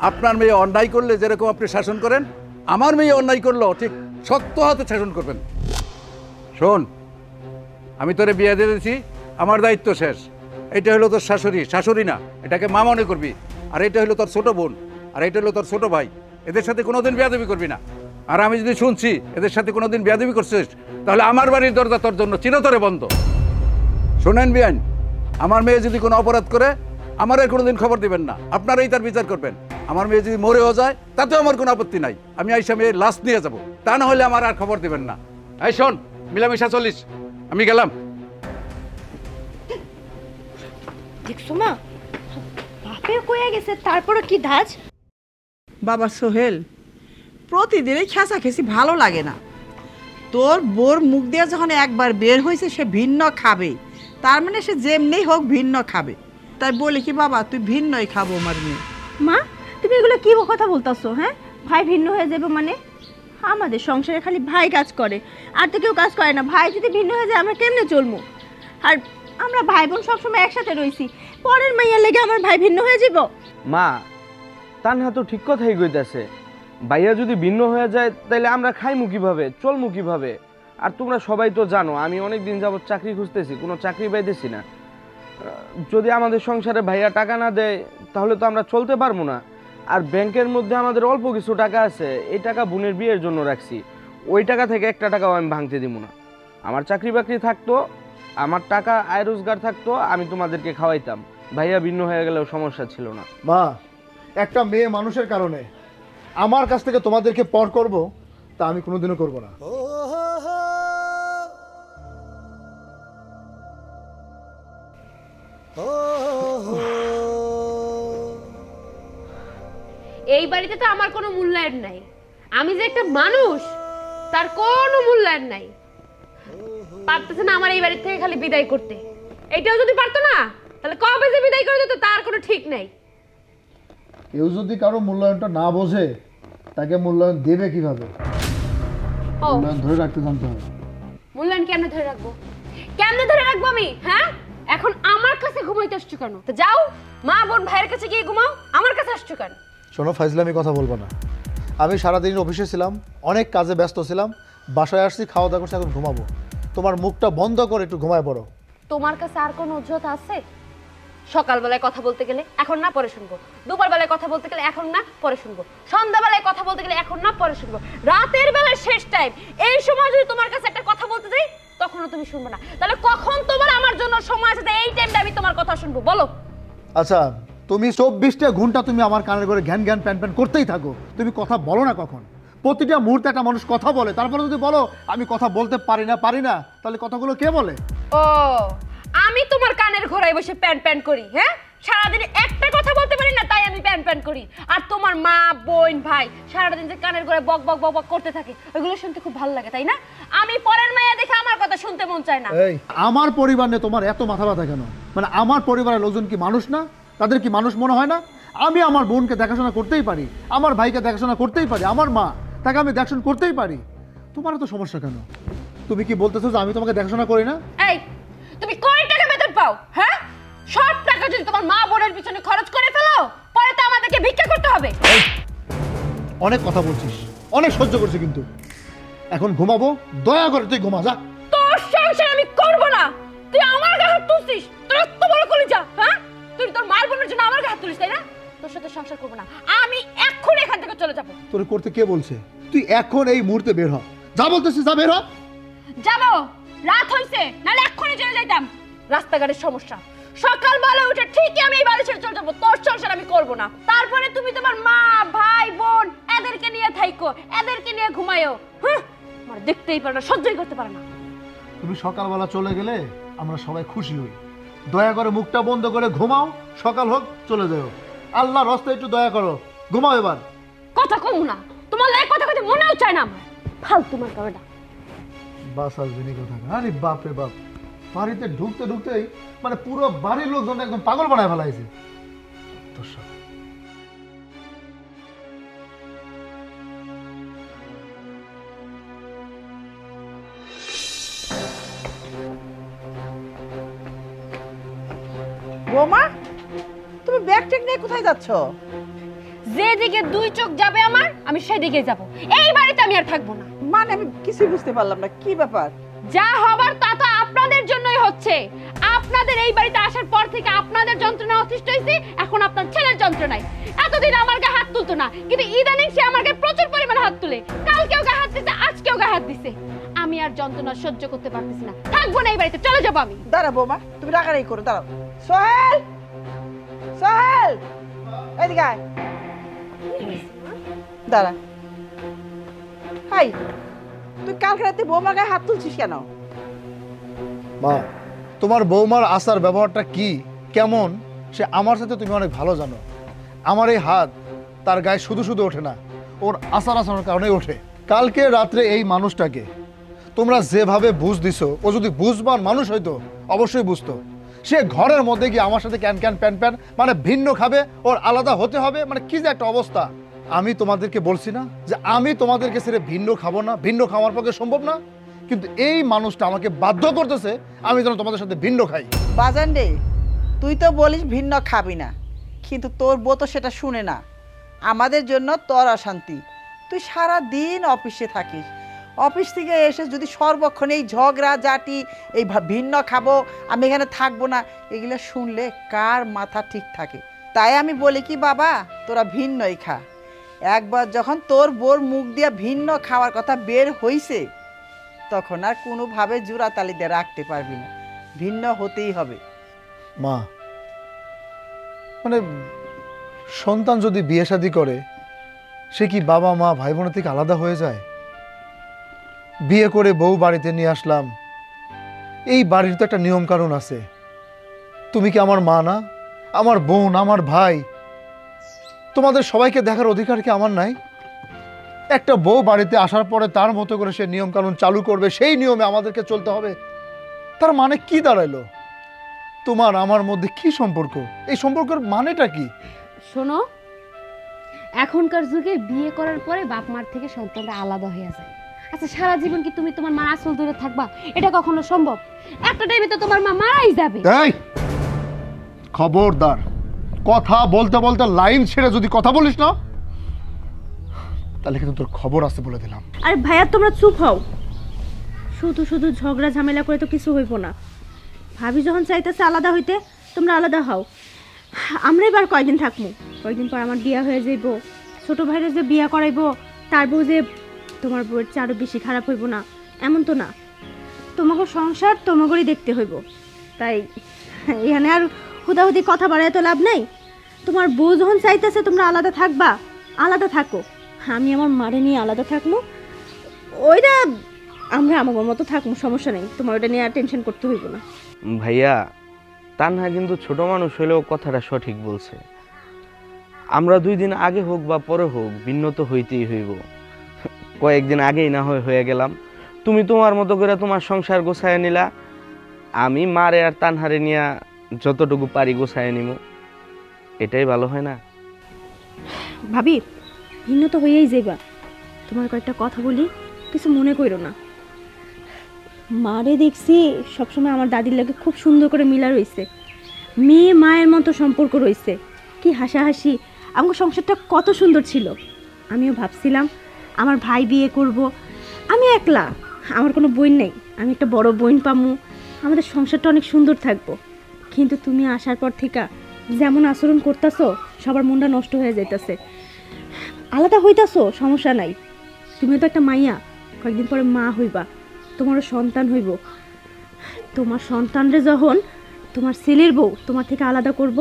আপনার মেয়ে অন্যায় করলে যেরকম আপনি শাসন করেন, আমার মেয়ে অন্যায় করলেও ঠিক শক্ত হাতে শাসন করবেন। শোন, আমি তোরে বিয়ে দিয়ে দিয়েছি, আমার দায়িত্ব শেষ। এটা হলো তোর শাশুড়ি, শাশুড়ি না, এটাকে মা মনে করবি। আর এটা হলো তোর ছোট বোন, আর এটা হলো তোর ছোট ভাই। এদের সাথে কোনোদিন বেয়াদবি করবি না। আর আমি যদি শুনছি এদের সাথে কোনোদিন বেয়াদবি করছিস, তাহলে আমার বাড়ির দরজা তোর জন্য চিরতরে বন্ধ। শোনেন বিয়ান, আমার মেয়ে যদি কোনো অপরাধ করে আমার আর কোনোদিন খবর দিবেন না, আপনারাই তার বিচার করবেন। আমার মেয়ে যদি মরেও যায় তাতেও আমার কোনো আপত্তি নাই, আমি আইসা মেয়ের লাশ নিয়ে যাব। তা না হলে আমার আর খবর দিবেন না। এই শোন, মিলামিশা চলিস, আমি গেলাম। দেখছো মা, বাপে কয়ে গেছে, তারপরে কি ধাজ? বাবা সোহেল, প্রতিদিনই খেসাখেসি ভালো লাগে না। তোর বোর মুখ দিয়ে যখন একবার বের হয়েছে সে ভিন্ন খাবে, তার মানে সে যেমনি হোক ভিন্ন খাবে। তাই বলি কি বাবা, তুই ভিন্নই খাবো আমার মেয়ে। মা, তুমি এগুলো কি কথা বলতাছো? হ্যাঁ, ভাই ভিন্ন হয়ে যাবে মানে? আমাদের সংসারে খালি ভাই কাজ করে, আর তো কেউ কাজ করে না। ভাই যদি ভিন্ন হয়ে যায় আমরা কেমনে চলবো? আর আমরা ভাই বোন সবসময় একসাথে রইছি, পরের মাইয়ার লেগে আমার ভাই ভিন্ন হয়ে যাব? মা, তানহা তো ঠিক কথাই কইতাছে। ভাইয়া যদি ভিন্ন হয়ে যায় তাহলে আমরা খাইমু কিভাবে, চলমু কিভাবে? আর তোমরা সবাই তো জানো আমি অনেক দিন যাবত চাকরি খুঁজতেছি, কোনো চাকরি পাইতেছি না। যদি আমাদের সংসারে ভাইয়া টাকা না দেয় তাহলে তো আমরা চলতে পারবো না। আর ব্যাংকের মধ্যে আমাদের অল্প কিছু টাকা আছে, এই টাকা বোনের বিয়ের জন্য রাখছি। ওই টাকা থেকে একটা টাকাও আমি ভাঙতে দিব না। আমার চাকরি বাকরি থাকতো, আমার টাকা আয় রোজগার থাকতো, আমি তোমাদেরকে খাওয়াইতাম। ভাইয়া ভিন্ন হয়ে গেলেও সমস্যা ছিল না। মা, একটা মেয়ে মানুষের কারণে আমার কাছ থেকে তোমাদেরকে পর করব, তা আমি কোনোদিনও করব না। এই বাড়িতে তো আমার কোনো মূল্যায়ন নাই। আমি যে একটা মানুষ তার কোনো মূল্যায়ন নাই। পারতেছে না আমার এই বাড়ি থেকে খালি বিদায় করতে। এটাও যদি পারতো না তাহলে কবে যে বিদায় করে দিত তার কোনো ঠিক নাই। কেউ যদি কারো মূল্যায়নটা না বোঝে তাকে মূল্যায়ন দেবে কিভাবে? মূল্যায়ন ধরে রাখতে জানতে হবে। মূল্যায়ন কেমনে ধরে রাখবো? কেমনে ধরে রাখবো আমি? হ্যাঁ, এখন আমার কাছে ঘুমাইতে আসছো কেন? তো যাও মা বোন ভাইয়ের কাছে গিয়ে ঘুমাও, আমার কাছে আসছো কেন? শোনো ফাইজলামি কথা বলবো না। আমি সারাদিন অফিসে ছিলাম, অনেক কাজে ব্যস্ত ছিলাম, বাসায় আসছি, খাওয়া দাওয়া করছি, এখন ঘুমাবো। তোমার মুখটা বন্ধ করে একটু ঘুমায় পড়ো। তোমার কাছে আর কোনো অজুহাত আছে? সকালবেলায় কথা বলতে গেলে এখন না পরে শুনবো, দুপুরবেলায় কথা বলতে গেলে এখন না পরে শুনবো, সন্ধ্যাবেলায় কথা বলতে গেলে এখন না পরে শুনবো, রাতের বেলায় শেষ টাইম এই সময় যদি তোমার কাছে একটা কথা বলতে যাই তখনও তুমি শুনবে না। তাহলে কখন তোমার আমার জন্য সময় আছে এই টাইমটা আমি তোমার কথা শুনবো? বলো। আচ্ছা, তুমি 24টা ঘন্টা তুমি আমার কানের করে ঘ্যান ঘ্যান প্যান প্যান করতেই থাকো, তুমি কথা বলো না কখন? প্রতিটা মুহূর্তে একটা মানুষ কথা বলে, তারপরে যদি বলো আমি কথা বলতে পারি না, তাহলে কথাগুলো কে বলে? ও আমি তোমার কানের ঘোড়ায় বসে প্যান প্যান করি? হ্যাঁ, সারাদিন একটা কথা বলতে পারি না, তাই আমি প্যান প্যান করি। আর তোমার মা বোন ভাই সারাদিন যে কানের ঘোড়ায় বক বক বক বক করতে থাকে, ওইগুলো শুনতে খুব ভালো লাগে, তাই না? আমি পরের মায়া দেখে আমার কথা শুনতে মন চায় না। এই আমার পরিবার নিয়ে তোমার এত মাথা ব্যথা কেন? মানে আমার পরিবারের লোকজন কি মানুষ না? তাদের কি মানুষ মনে হয় না? আমি আমার বোনকে দেখাশোনা করতেই পারি, আমার ভাইকে দেখাশোনা করতেই পারি, আমার মা তাকে আমি দেখাশোনা করতেই পারি। তোমার তো সমস্যা কেন? তুমি কি বলতেছো যে আমি তোমাকে দেখাশোনা করি না? এই তুমি কয় টাকা বেতন পাও? হ্যাঁ, সব টাকা যদি তোমার মা বোনের পিছনে খরচ করে ফেলো, পরে তো আমাদেরকে ভিক্ষা করতে হবে। অনেক কথা বলছিস, অনেক সহ্য করছি, কিন্তু এখন ঘুমাবো, দয়া করে তুই ঘুমা যা। তোর সংসার আমি করব না। তুই আমার গায়ে হাত তুলছিস, তোর এত বড় কলিজা। হ্যাঁ, তুই তোর মার বোনের জন্য আমার গায়ে হাত তুলিস, তাই না? তোর সাথে সংসার করব না, আমি এক্ষুনি এখান থেকে চলে যাব। তোর করতে কে বলছে? তুই এখন এই মুহূর্তে বের হ, যা বলতেছিস যা বের হ। যাবো, রাত হইছে, নাহলে এক্ষুনি চলে যাইতাম। রাস্তাঘাটের সমস্যা, সকালবেলা উঠে ঠিকই আমি এই বাড়ি ছেড়ে চলে যাবো। তোর সংসার আমি করব না। তারপরে তুমি তোমার মা ভাই বোন এদেরকে নিয়ে থাইকো, এদেরকে নিয়ে ঘুমায়ো। হ্যাঁ, আমার দেখতেই পারে না, সহ্যই করতে পারে না। তুমি সকালবেলা চলে গেলে আমরা সবাই খুশি হই। দয়া করে মুখটা বন্ধ করে ঘুমাও, সকাল হোক চলে যাও। আল্লাহর রাস্তায় একটু দয়া করো, ঘুমাও এবার। কথা কম না, তোমার লাগে কথা কইতে মনেও চায় না আমার। ফালতু তোমার কারণটা। বাস আসবেনি কথা। আরে বাপ রে বাপ, বাড়িতে ঢুকতে ঢুকতেই মানে পুরো বাড়ির লোকজন একদম পাগল বানায় ফেলাইছে। তোর সাথে বৌমা, তুমি ব্যাগ ট্যাগ নিয়ে কোথায় যাচ্ছ? যেদিকে দুই চোখ যাবে আমার, আমি সেদিকে যাব। এই বাড়িতে আমি আর থাকবো না। মানে আমি কিছুই বুঝতে পারলাম না, কি ব্যাপার? যা হবার তা তো আপনাদের জন্যই হচ্ছে। আপনাদের এই বাড়িতে আসার পর থেকে আপনাদের যন্ত্রণা অতিষ্ঠ হয়েছে, এখন আপনার ছেলের যন্ত্রণায়। এতদিন আমার গায়ে হাত তুলতো না, কিন্তু ইদানিং সে আমার গায়ে প্রচুর পরিমাণে হাত তুলে। কালকেও গায়ে হাত দিছে, আজকেও গায়ে হাত দিছে। আমি আর যন্ত্রণা সহ্য করতে পারতেছি না, থাকবো না এই বাড়িতে, চলে যাবো আমি। দাঁড়া বৌমা, তুমি রাগারাগি করো, দাঁড়াও। সোহেল, সোহেল, এদিকে আয়। দাঁড়া। হাই, তুই কালকে রাতে বৌমার গায়ে হাত তুলছিস কেন? মা, তোমার বৌমার আচার ব্যবহারটা কি কেমন সে আমার সাথে তুমি অনেক ভালো জানো। আমার এই হাত তার গায়ে শুধু শুধু ওঠে না, ওর আচার আচরণের কারণে ওঠে। কালকে রাত্রে এই মানুষটাকে তোমরা যেভাবে বুঝ দিছো, ও যদি বুঝবার মানুষ হইতো অবশ্যই বুঝতো। সে ঘরের মধ্যে গিয়ে আমার সাথে ক্যান ক্যান প্যান প্যান, মানে ভিন্ন খাবে, ওর আলাদা হতে হবে, মানে কি যে একটা অবস্থা। আমি তোমাদেরকে বলছি না যে আমি তোমাদেরকে ছেড়ে ভিন্ন খাবো না, ভিন্ন খাওয়ার পক্ষে সম্ভব না, কিন্তু এই মানুষটা আমাকে বাধ্য করতেছে আমি যেন তোমাদের সাথে ভিন্ন খাই। বাজান রে, তুই তো বলিস ভিন্ন খাবি না, কিন্তু তোর বউ তো সেটা শুনে না। আমাদের জন্য তোর অশান্তি। তুই সারা দিন অফিসে থাকিস, অফিস থেকে এসে যদি সর্বক্ষণ এই ঝগড়া জাটি, এই ভিন্ন খাবো, আমি এখানে থাকবো না, এগুলো শুনলে কার মাথা ঠিক থাকে? তাই আমি বলি কি বাবা, তোরা ভিন্নই খা। একবার যখন তোর বোর মুখ দিয়ে ভিন্ন খাওয়ার কথা বের হইছে, তখন আর কোনোভাবে জোড়াতালি দিয়ে রাখতে পারবি না, ভিন্ন হতেই হবে। মা, মানে সন্তান যদি বিয়ে শাদী করে, সে কি বাবা মা ভাই বোনের থেকে আলাদা হয়ে যায়? বিয়ে করে বউ বাড়িতে নিয়ে আসলাম, এই বাড়ির তো একটা নিয়ম কানুন আছে। তুমি কি আমার মা না? আমার বোন, আমার ভাই, তোমাদের সবাইকে দেখার অধিকার কি আমার নাই? একটা বউ বাড়িতে আসার পরে তার মতো করে সে নিয়ম কানুন চালু করবে, সেই নিয়মে আমাদেরকে চলতে হবে। তার মানে কি দাঁড়াইলো? তোমার আমার মধ্যে কি সম্পর্ক? এই সম্পর্কের মানেটা কি? শোনো, এখনকার যুগে বিয়ে করার পরে বাপ মার থেকে সন্তানরা আলাদা হয়ে যায়। আচ্ছা, সারা জীবন কি তুমি তোমার মার আঁচল ধরে থাকবা? এটা কখনো সম্ভব? একটা টাইমে তো তোমার মা মারাই যাবে। এই খবরদার, কথা বলতে বলতে লাইন ছেড়ে যদি কথা বলিস না, তাহলে কিন্তু তোর খবর আছে বলে দিলাম। আরে ভাইয়া, তোমরা চুপ হও। শুধু শুধু ঝগড়া ঝামেলা করে তো কিছু হইব না। ভাবি যখন চাইতেছে আলাদা হইতে, তোমরা আলাদা হও। আমরা এবার কয়দিন থাকবো, কয়দিন পর আমার বিয়া হয়ে যাইব। ছোট ভাইরে যে বিয়া করাইবো, তার বউ যে তোমার বউয়ের চেয়ে আরো বেশি খারাপ হইব না এমন তো না। তোমাকে সংসার তোমাকেই দেখতে হইব। তাই এখানে আর হুদাহুদি কথা বাড়ায় তো লাভ নাই। তোমার বউ যখন চাইতেছে তোমরা আলাদা থাকবা, আলাদা থাকো। আমি আমার মারে নিয়ে আলাদা থাকবো, ওইটা আমরা আমার মতো থাকবো, সমস্যা নেই। তোমার ওটা নিয়ে আর টেনশন করতে হইব না। ভাইয়া, তানহা কিন্তু ছোট মানুষ হলেও কথাটা সঠিক বলছে। আমরা 2 দিন আগে হোক বা পরে হোক ভিন্ন তো হইতেই হইব। কয়েকদিন আগেই না হয়ে গেলাম, তুমি তোমার মতো করে তোমার সংসার গোছায় নিলা, আমি মারে আর তানহারে নিয়ে যতটুকু পারি গোছায় নিব, এটাই ভালো হয় না? ভাবি, ভিন্ন তো হয়েই যাইবা। তোমার কয়েকটা কথা বলি, কিছু মনে করো না। মারে দেখছি সবসময় আমার দাদির লাগে খুব সুন্দর করে মিলা রয়েছে, মেয়ে মায়ের মতো সম্পর্ক রয়েছে, কি হাসাহাসি, আমার সংসারটা কত সুন্দর ছিল। আমিও ভাবছিলাম আমার ভাই বিয়ে করব, আমি একলা, আমার কোনো বোন নেই, আমি একটা বড় বোন পামু, আমাদের সংসারটা অনেক সুন্দর থাকবো। কিন্তু তুমি আসার পর থেকে যেমন আচরণ করতেছো, সবার মনটা নষ্ট হয়ে যাইতেছে। আলাদা হইতাছো সমস্যা নাই, তুমিও তো একটা মাইয়া, কয়েকদিন পরে মা হইবা, তোমারও সন্তান হইব। তোমার সন্তানরে যখন তোমার ছেলের বউ তোমার থেকে আলাদা করব,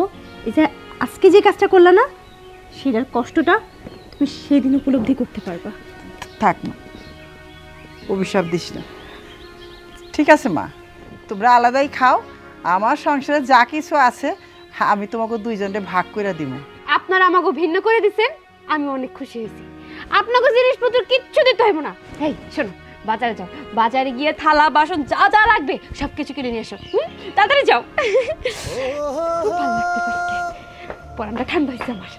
এই যে আজকে যে কাজটা করলা না, সেটার কষ্টটা তুমি সেদিন উপলব্ধি করতে পারবা। থাক মা, অভিশাপ দিস না। ঠিক আছে মা, তোমরা আলাদাই খাও, আমার সংসারে যা কিছু আছে আমি তোমাকে দুইজনে ভাগ করে দিব। আপনারা আমাকে ভিন্ন করে দিছেন, আমি অনেক খুশি হয়েছি। আপনাকে জিনিসপত্র কিচ্ছু দিতে হইব না। এই শোনো, বাজারে যাও, বাজারে গিয়ে থালা বাসন যা যা লাগবে সব কিছু কিনে নিয়ে এসো। তাড়াতাড়ি যাও। খুব ভালো লাগতেছে আজকে, পরানটা ঠান্ডা হয়েছে আমার।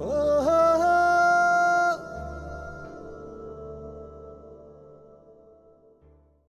Oh